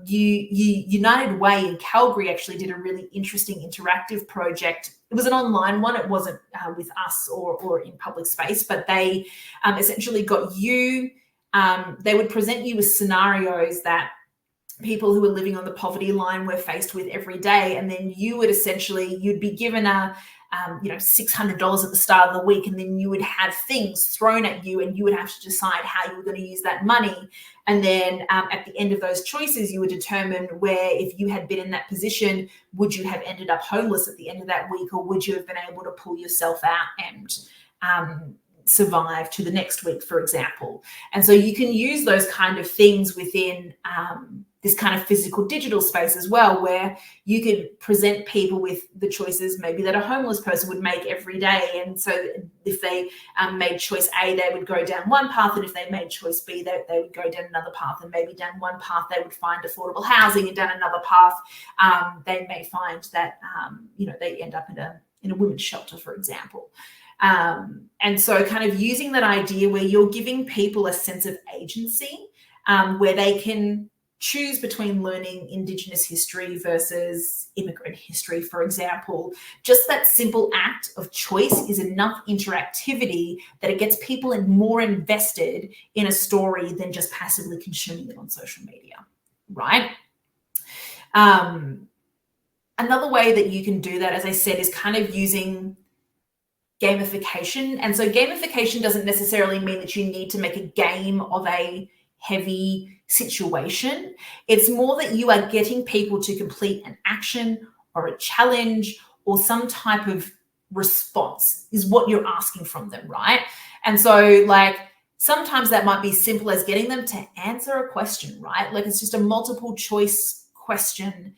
United Way in Calgary actually did a really interesting interactive project. It was an online one. It wasn't with us or in public space, but they essentially got you, they would present you with scenarios that people who are living on the poverty line were faced with every day. And then you would essentially, you'd be given a, $600 at the start of the week, and then you would have things thrown at you and you would have to decide how you were going to use that money. And then at the end of those choices, you would determine where, if you had been in that position, would you have ended up homeless at the end of that week, or would you have been able to pull yourself out and survive to the next week, for example. And so you can use those kind of things within this kind of physical digital space as well, where you could present people with the choices maybe that a homeless person would make every day. And so if they made choice A, they would go down one path, and if they made choice B, they would go down another path. And maybe down one path they would find affordable housing, and down another path they may find that they end up in a women's shelter, for example. And so kind of using that idea where you're giving people a sense of agency, where they can choose between learning Indigenous history versus immigrant history, for example. Just that simple act of choice is enough interactivity that it gets people more invested in a story than just passively consuming it on social media, right? Another way that you can do that, as I said, is kind of using gamification. And so gamification doesn't necessarily mean that you need to make a game of a heavy situation. It's more that you are getting people to complete an action or a challenge or some type of response is what you're asking from them, right? And so like sometimes that might be simple as getting them to answer a question, right? Like it's just a multiple choice question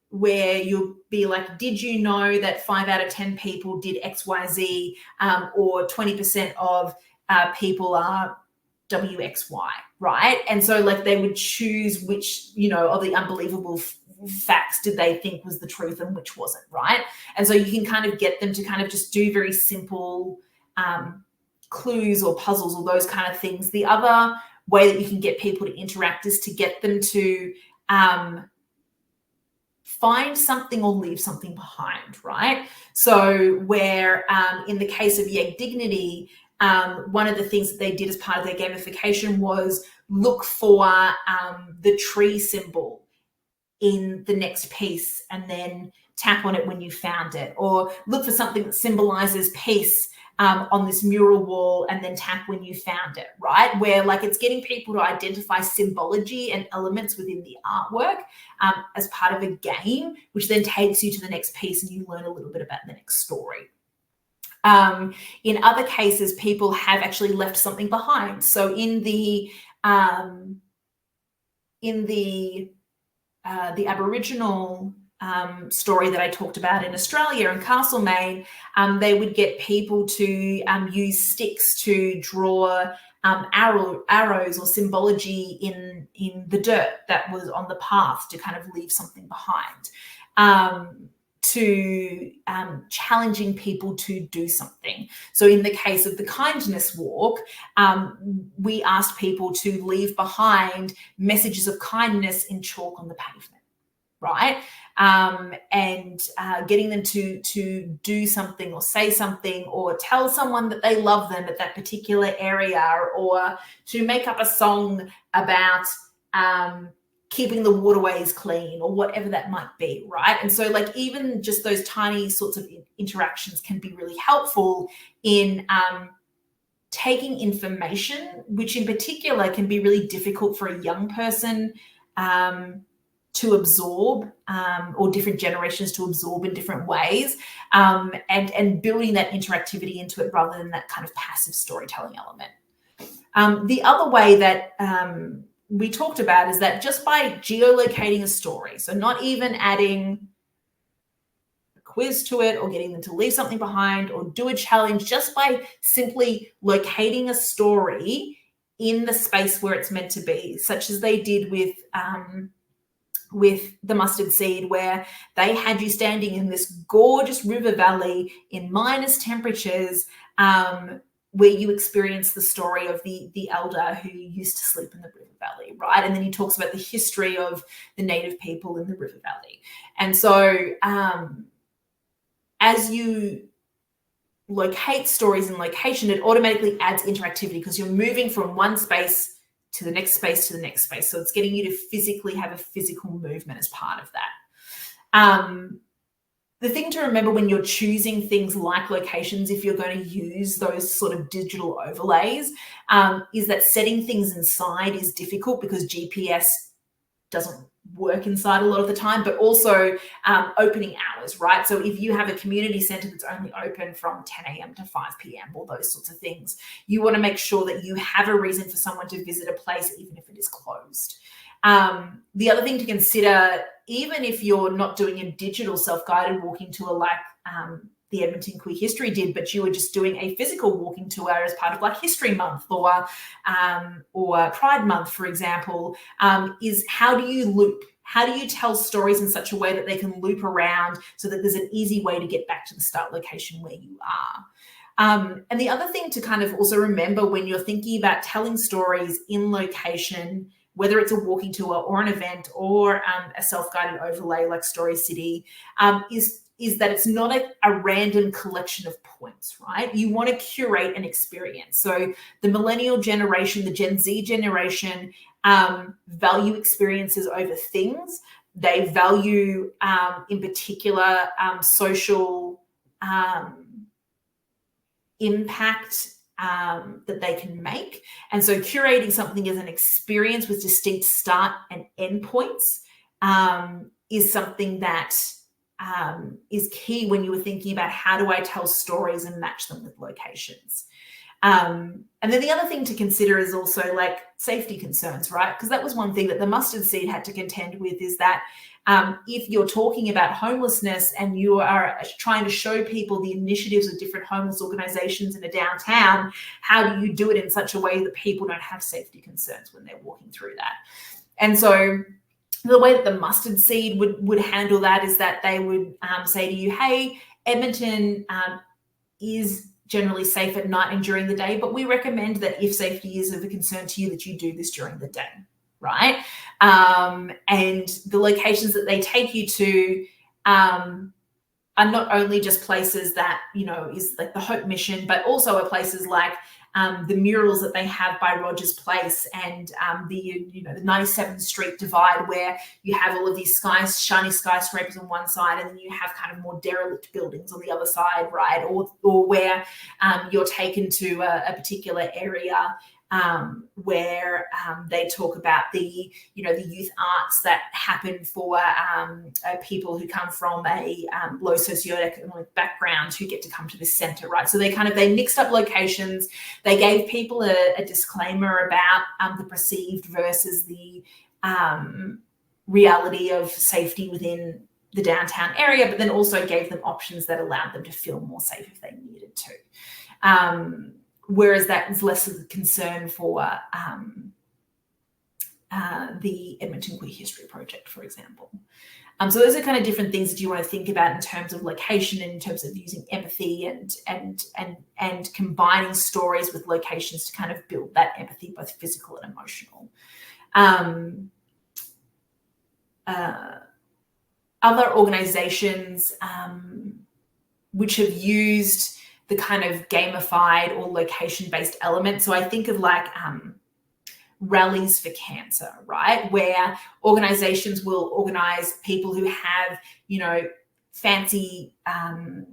where you'll be like, did you know that 5 out of 10 people did X, Y, Z, or 20% of people are WXY, right? And so like they would choose which, of the unbelievable facts did they think was the truth and which wasn't, right? And so you can kind of get them to kind of just do very simple clues or puzzles or those kind of things. The other way that you can get people to interact is to get them to find something or leave something behind, right? So where in the case of Yeg Dignity, one of the things that they did as part of their gamification was look for the tree symbol in the next piece and then tap on it when you found it, or look for something that symbolizes peace on this mural wall and then tap when you found it, right? Where like it's getting people to identify symbology and elements within the artwork as part of a game, which then takes you to the next piece and you learn a little bit about the next story. In other cases, people have actually left something behind. So in the Aboriginal story that I talked about in Australia in Castlemaine, they would get people to use sticks to draw arrows or symbology in the dirt that was on the path to kind of leave something behind. To challenging people to do something. So in the case of the kindness walk, we asked people to leave behind messages of kindness in chalk on the pavement, right? And getting them to do something or say something or tell someone that they love them at that particular area, or to make up a song about keeping the waterways clean, or whatever that might be, right? And so like even just those tiny sorts of interactions can be really helpful in taking information, which in particular can be really difficult for a young person to absorb, or different generations to absorb in different ways, and building that interactivity into it rather than that kind of passive storytelling element. The other way that we talked about is that just by geolocating a story, so not even adding a quiz to it or getting them to leave something behind or do a challenge, just by simply locating a story in the space where it's meant to be, such as they did with the mustard seed, where they had you standing in this gorgeous river valley in minus temperatures, where you experience the story of the elder who used to sleep in the river valley, right? And then he talks about the history of the native people in the river valley. And so as you locate stories in location, it automatically adds interactivity because you're moving from one space to the next space to the next space. So it's getting you to physically have a physical movement as part of that. The thing to remember when you're choosing things like locations, if you're going to use those sort of digital overlays, is that setting things inside is difficult because GPS doesn't work inside a lot of the time, but also opening hours, right? So if you have a community center that's only open from 10 a.m. to 5 p.m., all those sorts of things, you want to make sure that you have a reason for someone to visit a place, even if it is closed. The other thing to consider, even if you're not doing a digital self-guided walking tour like the Edmonton Queer History did, but you were just doing a physical walking tour as part of Black History Month or Pride Month, for example, is how do you loop? How do you tell stories in such a way that they can loop around so that there's an easy way to get back to the start location where you are? And the other thing to kind of also remember when you're thinking about telling stories in location, whether it's a walking tour or an event or a self-guided overlay like Story City, is that it's not a random collection of points, right? You want to curate an experience. So the millennial generation, the Gen Z generation, value experiences over things. They value, in particular, social impact that they can make. And so curating something as an experience with distinct start and end points is something that is key when you were thinking about how do I tell stories and match them with locations. And then the other thing to consider is also like safety concerns, right? Because that was one thing that the mustard seed had to contend with, is that if you're talking about homelessness and you are trying to show people the initiatives of different homeless organizations in a downtown, how do you do it in such a way that people don't have safety concerns when they're walking through that? And so the way that the mustard seed would handle that is that they would say to you, hey, Edmonton is generally safe at night and during the day, but we recommend that if safety is of a concern to you, that you do this during the day, right? And the locations that they take you to are not only just places that, you know, is like the Hope Mission, but also are places like the murals that they have by Rogers Place and the 97th Street divide, where you have all of these shiny skyscrapers on one side, and then you have kind of more derelict buildings on the other side, right? Or where you're taken to a particular area where they talk about the youth arts that happen for people who come from a low socioeconomic background who get to come to this center, right? So they mixed up locations. They gave people a disclaimer about the perceived versus the reality of safety within the downtown area, but then also gave them options that allowed them to feel more safe if they needed to. Whereas that is less of a concern for the Edmonton Queer History Project, for example. So those are kind of different things that you want to think about in terms of location and in terms of using empathy and combining stories with locations to kind of build that empathy, both physical and emotional. other organizations which have used the kind of gamified or location-based element. So I think of like rallies for cancer, right? Where organizations will organize people who have, you know, fancy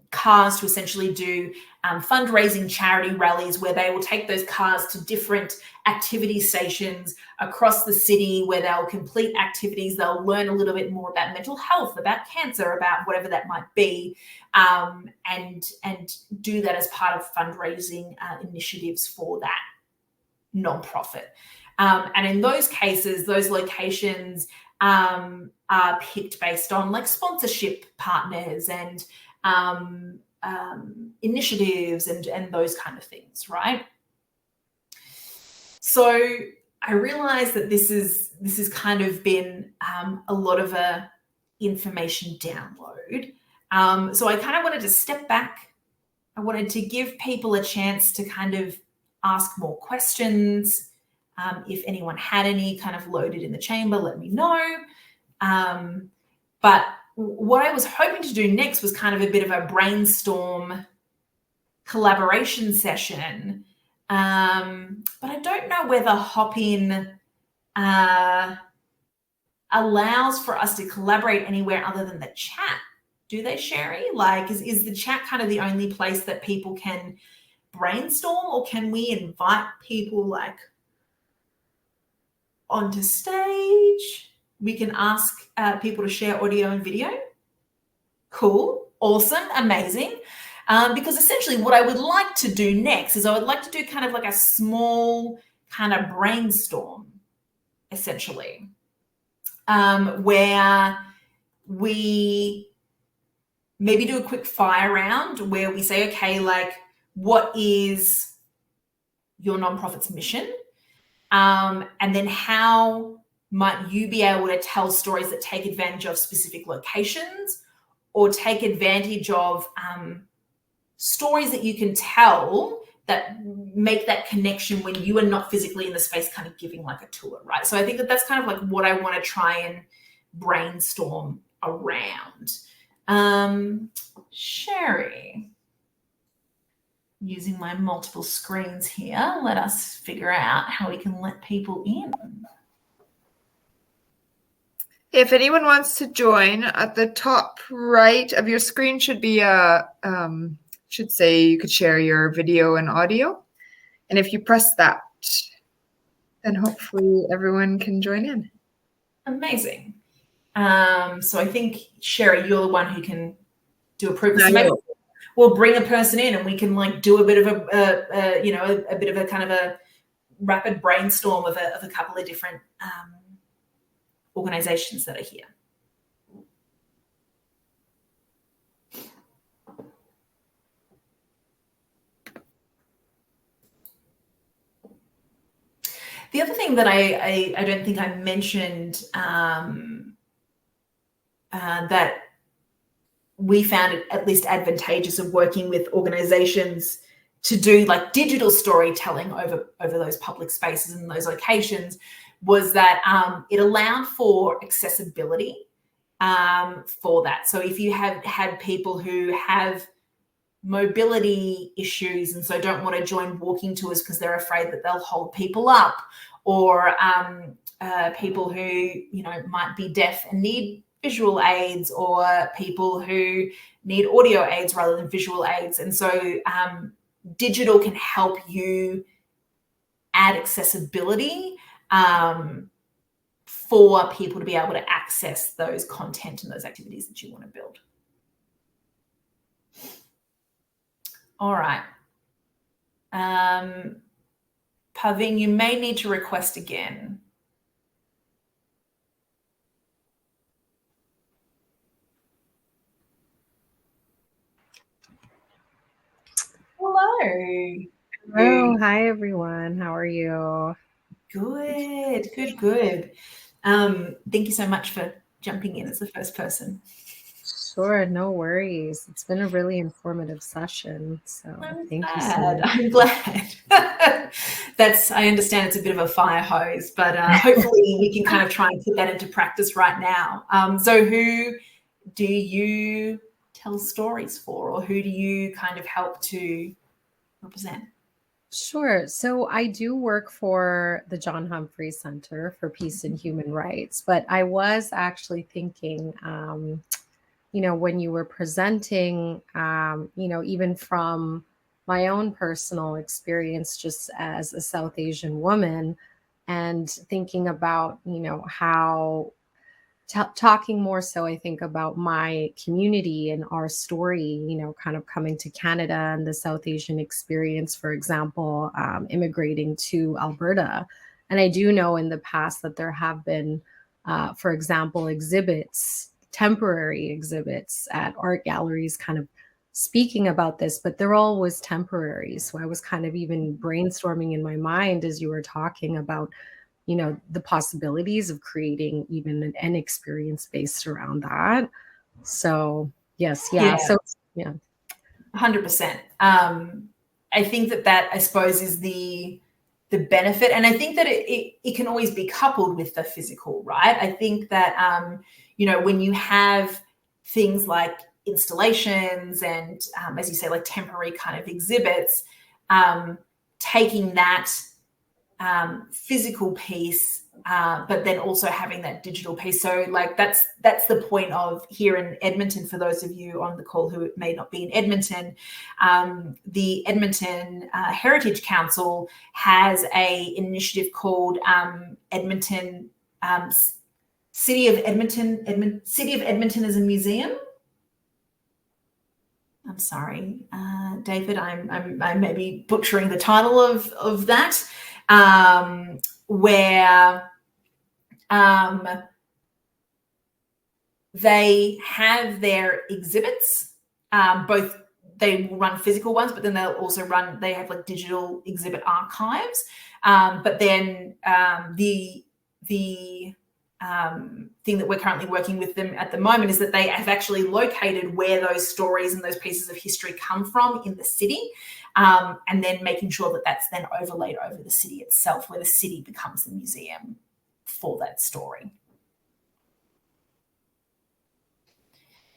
cars to essentially do fundraising charity rallies, where they will take those cars to different activity stations across the city where they'll complete activities. They'll learn a little bit more about mental health, about cancer, about whatever that might be, and do that as part of fundraising initiatives for that nonprofit. And in those cases, those locations are picked based on like sponsorship partners and initiatives and those kind of things, right? So I realized that this has kind of been a lot of a information download. So I kind of wanted to step back. I wanted to give people a chance to kind of ask more questions. If anyone had any kind of loaded in the chamber, let me know. But what I was hoping to do next was kind of a bit of a brainstorm collaboration session. But I don't know whether Hopin allows for us to collaborate anywhere other than the chat. Do they, Sherry? Like, is the chat kind of the only place that people can brainstorm, or can we invite people like onto stage? We can ask people to share audio and video. Cool, awesome, amazing. Because essentially what I would like to do next is I would like to do kind of like a small kind of brainstorm, essentially, where we maybe do a quick fire round where we say, okay, like, what is your nonprofit's mission? And then how might you be able to tell stories that take advantage of specific locations, or take advantage of stories that you can tell that make that connection when you are not physically in the space, kind of giving like a tour, right? So I think that that's kind of like what I want to try and brainstorm around. Sherry, using my multiple screens here, let us figure out how we can let people in. If anyone wants to join, at the top right of your screen should be a, should say you could share your video and audio. And if you press that, then hopefully everyone can join in. Amazing. So I think, Sherry, you're the one who can do a proof. So maybe we'll bring a person in and we can like do a bit of a bit of a kind of a rapid brainstorm of a couple of different organizations that are here. The other thing that I don't think I mentioned that we found it at least advantageous of working with organizations to do like digital storytelling over those public spaces and those locations was that it allowed for accessibility for that. So if you have had people who have mobility issues and so don't want to join walking tours because they're afraid that they'll hold people up, or people who, you know, might be deaf and need visual aids, or people who need audio aids rather than visual aids. And so digital can help you add accessibility for people to be able to access those content and those activities that you want to build. All right. Pavin, you may need to request again. Hello. Hello. Hi, everyone. How are you? Good, good, good. Thank you so much for jumping in as the first person. Sure, no worries. It's been a really informative session. So thank you so much. I'm glad. I understand it's a bit of a fire hose, but hopefully we can kind of try and put that into practice right now. So who do you tell stories for, or who do you kind of help to represent? Sure. So I do work for the John Humphrey Center for Peace and Human Rights, but I was actually thinking, when you were presenting, even from my own personal experience, just as a South Asian woman, and thinking about, how talking more so, I think, about my community and our story, kind of coming to Canada and the South Asian experience, for example, immigrating to Alberta. And I do know in the past that there have been, for example, temporary exhibits at art galleries kind of speaking about this, but they're always temporary. So I was kind of even brainstorming in my mind as you were talking about the possibilities of creating even an experience based around that. So yes, yeah. So yeah, 100%. I think that I suppose is the benefit, and I think that it can always be coupled with the physical, right? I think that when you have things like installations and as you say, like temporary kind of exhibits, taking that physical piece, but then also having that digital piece. So like that's the point of here in Edmonton, for those of you on the call who may not be in Edmonton, the Edmonton Heritage Council has a initiative called Edmonton City of Edmonton as a Museum. I'm sorry, David, I may be butchering the title of that. Where they have their exhibits, both they will run physical ones, but then they'll also they have like digital exhibit archives. But then the thing that we're currently working with them at the moment is that they have actually located where those stories and those pieces of history come from in the city, and then making sure that that's then overlaid over the city itself, where the city becomes the museum for that story.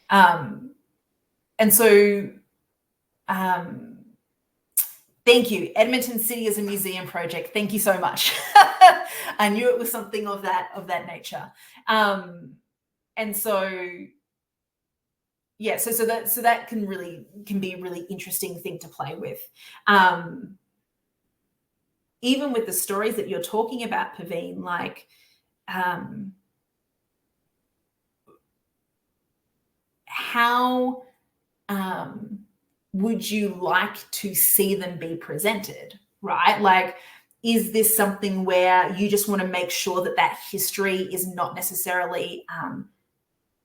And so thank you, Edmonton City as a Museum project. Thank you so much. I knew it was something of that nature. And so yeah, so that can be a really interesting thing to play with. Even with the stories that you're talking about, Paveen, like how would you like to see them be presented, right? Like, is this something where you just want to make sure that history is not necessarily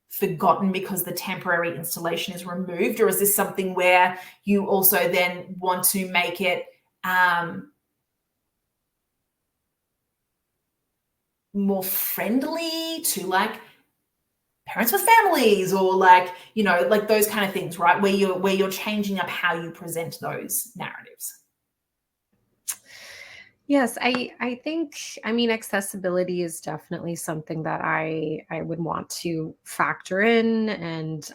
forgotten because the temporary installation is removed? Or is this something where you also then want to make it more friendly to like parents with families, or like, like those kind of things, right? Where you're changing up how you present those narratives. Yes, I think, accessibility is definitely something that I would want to factor in and,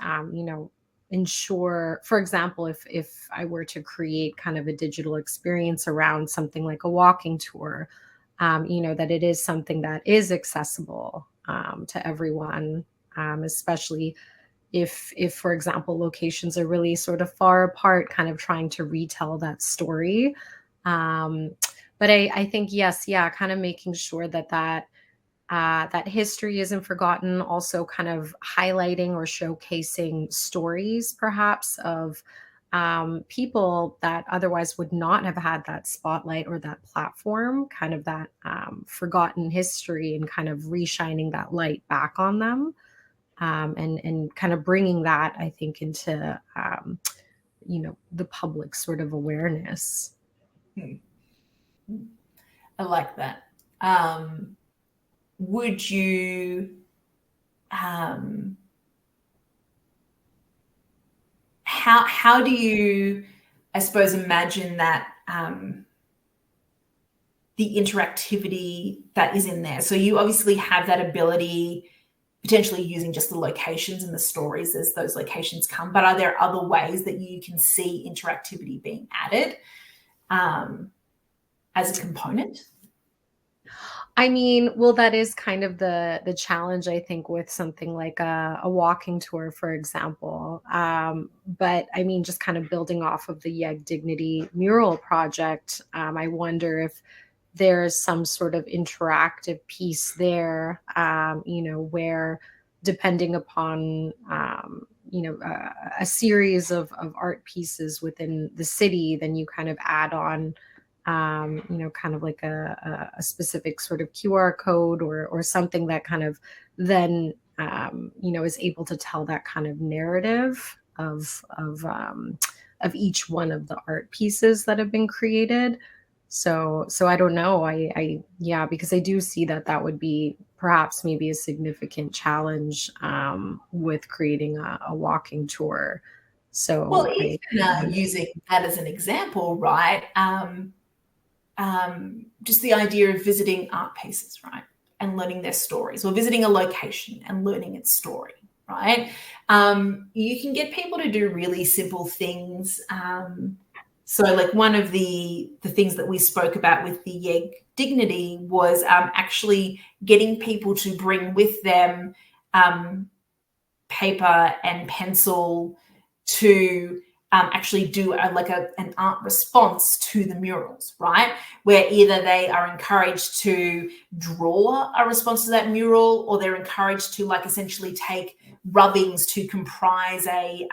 ensure, for example, if I were to create kind of a digital experience around something like a walking tour, that it is something that is accessible to everyone, especially if, for example, locations are really sort of far apart, kind of trying to retell that story. But I think, yes, yeah, kind of making sure that history isn't forgotten, also kind of highlighting or showcasing stories perhaps of people that otherwise would not have had that spotlight or that platform, kind of that forgotten history, and kind of reshining that light back on them, and kind of bringing that, I think, into the public sort of awareness. I like that. Would you how do you, I suppose, imagine that the interactivity that is in there? So you obviously have that ability potentially using just the locations and the stories as those locations come. But are there other ways that you can see interactivity being added as a component? I mean, well, that is kind of the challenge, I think, with something like a walking tour, for example. But I mean, just kind of building off of the Yeg Dignity mural project, I wonder if there's some sort of interactive piece there, where depending upon, a series of art pieces within the city, then you kind of add on kind of like a specific sort of QR code or something that kind of then is able to tell that kind of narrative of each one of the art pieces that have been created. So I don't know. Yeah, because I do see that would be perhaps maybe a significant challenge with creating a walking tour. So Well, even using that as an example, right? Just the idea of visiting art pieces, right, and learning their stories, or visiting a location and learning its story, right? You can get people to do really simple things. So like one of the things that we spoke about with the Yeg Dignity was actually getting people to bring with them paper and pencil to actually do an art response to the murals, right? Where either they are encouraged to draw a response to that mural, or they're encouraged to like essentially take rubbings to comprise a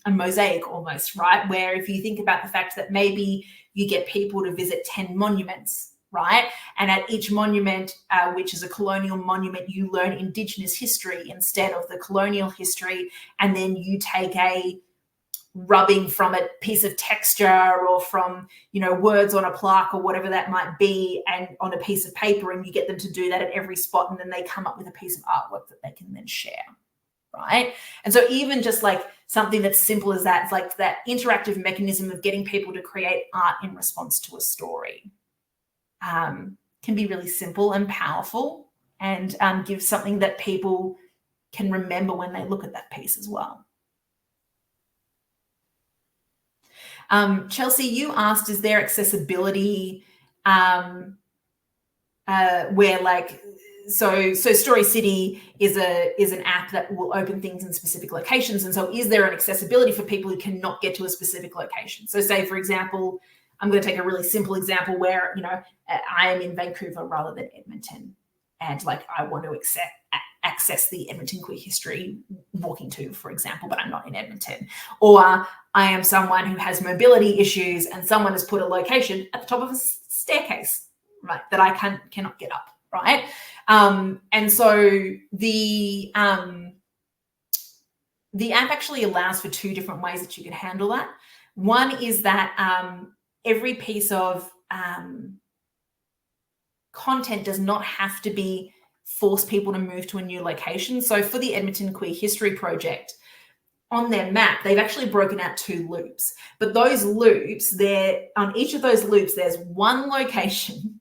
mosaic almost, right? Where if you think about the fact that maybe you get people to visit 10 monuments, right? And at each monument, which is a colonial monument, you learn Indigenous history instead of the colonial history, and then you take a rubbing from a piece of texture or from, words on a plaque or whatever that might be, and on a piece of paper, and you get them to do that at every spot, and then they come up with a piece of artwork that they can then share, right? And so even just like something that's simple as that, it's like that interactive mechanism of getting people to create art in response to a story can be really simple and powerful, and give something that people can remember when they look at that piece as well. Chelsea, you asked, is there accessibility where like, so Story City is an app that will open things in specific locations. And so is there an accessibility for people who cannot get to a specific location? So say, for example, I'm going to take a really simple example where, I am in Vancouver rather than Edmonton, and like I want to access the Edmonton Queer History walking tour, for example, but I'm not in Edmonton. Or I am someone who has mobility issues, and someone has put a location at the top of a staircase, right, that I cannot get up, right? And so the app actually allows for two different ways that you can handle that. One is that every piece of content does not have to force people to move to a new location. So for the Edmonton Queer History Project, on their map, they've actually broken out 2 loops. But those loops, on each of those loops, there's one location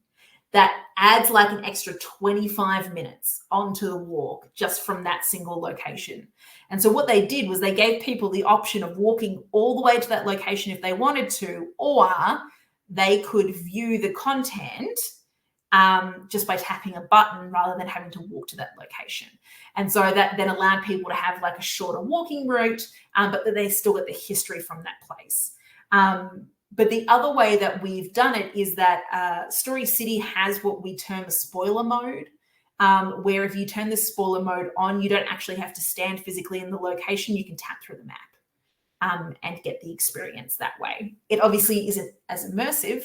that adds like an extra 25 minutes onto the walk just from that single location. And so what they did was they gave people the option of walking all the way to that location if they wanted to, or they could view the content just by tapping a button rather than having to walk to that location. And so that then allowed people to have like a shorter walking route, but that they still get the history from that place. But the other way that we've done it is that Story City has what we term a spoiler mode, where if you turn the spoiler mode on, you don't actually have to stand physically in the location. You can tap through the map and get the experience that way. It obviously isn't as immersive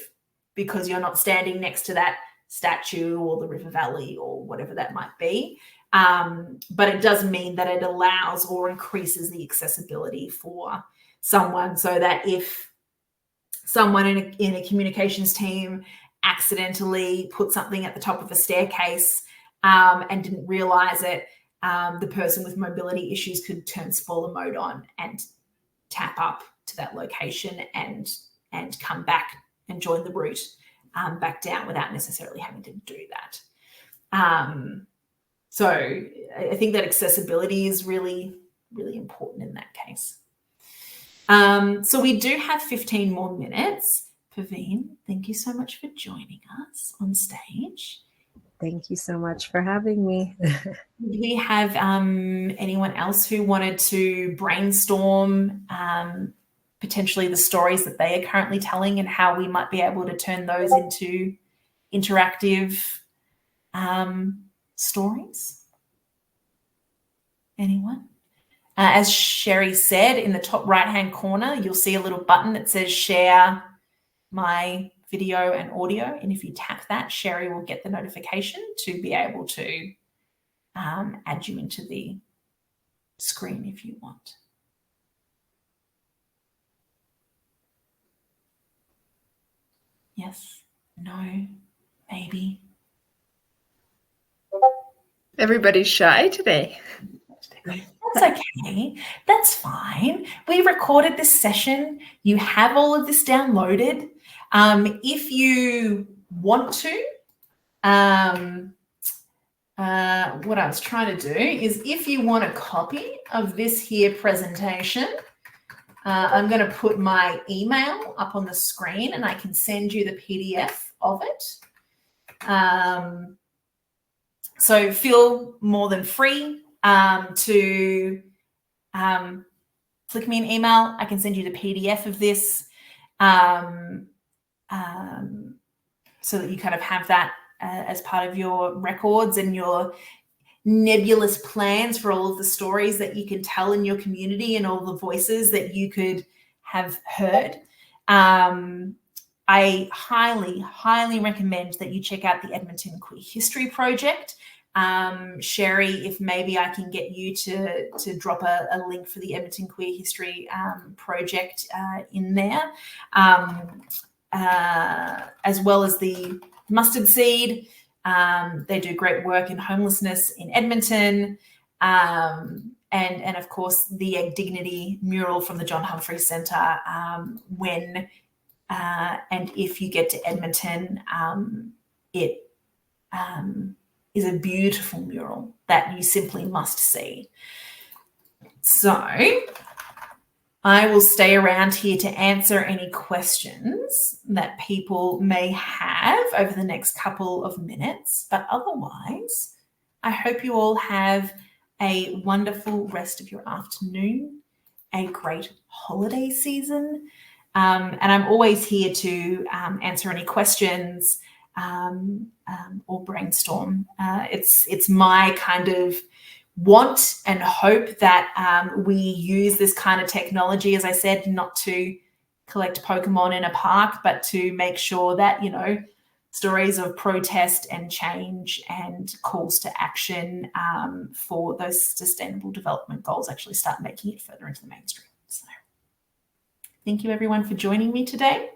because you're not standing next to that statue or the river valley or whatever that might be. But it does mean that it allows or increases the accessibility for someone, so that if someone in a communications team accidentally put something at the top of a staircase and didn't realize it, the person with mobility issues could turn spoiler mode on and tap up to that location and come back and join the route back down without necessarily having to do that. So I think that accessibility is really, really important in that case. So we do have 15 more minutes. Paveen, thank you so much for joining us on stage. Thank you so much for having me. Do we have anyone else who wanted to brainstorm potentially the stories that they are currently telling and how we might be able to turn those into interactive stories? Anyone? As Sherry said, in the top right-hand corner, you'll see a little button that says share my video and audio. And if you tap that, Sherry will get the notification to be able to add you into the screen if you want. Yes, no, maybe. Everybody's shy today. That's okay. That's fine. We recorded this session. You have all of this downloaded. If you want to, what I was trying to do is if you want a copy of this here presentation, I'm going to put my email up on the screen and I can send you the PDF of it. So feel more than free to flick me an email. I can send you the PDF of this so that you kind of have that as part of your records and your nebulous plans for all of the stories that you can tell in your community and all the voices that you could have heard. I highly, highly recommend that you check out the Edmonton Queer History Project. Sherry, if maybe I can get you to drop a link for the Edmonton Queer History Project in there, as well as the Mustard Seed. They do great work in homelessness in Edmonton. And of course, the Egg Dignity mural from the John Humphrey Centre. When and if you get to Edmonton, it is a beautiful mural that you simply must see. So I will stay around here to answer any questions that people may have over the next couple of minutes. But otherwise, I hope you all have a wonderful rest of your afternoon, a great holiday season. And I'm always here to answer any questions or brainstorm. It's my kind of want and hope that we use this kind of technology, as I said, not to collect Pokemon in a park, but to make sure that, you know, stories of protest and change and calls to action for those sustainable development goals actually start making it further into the mainstream. So thank you everyone for joining me today.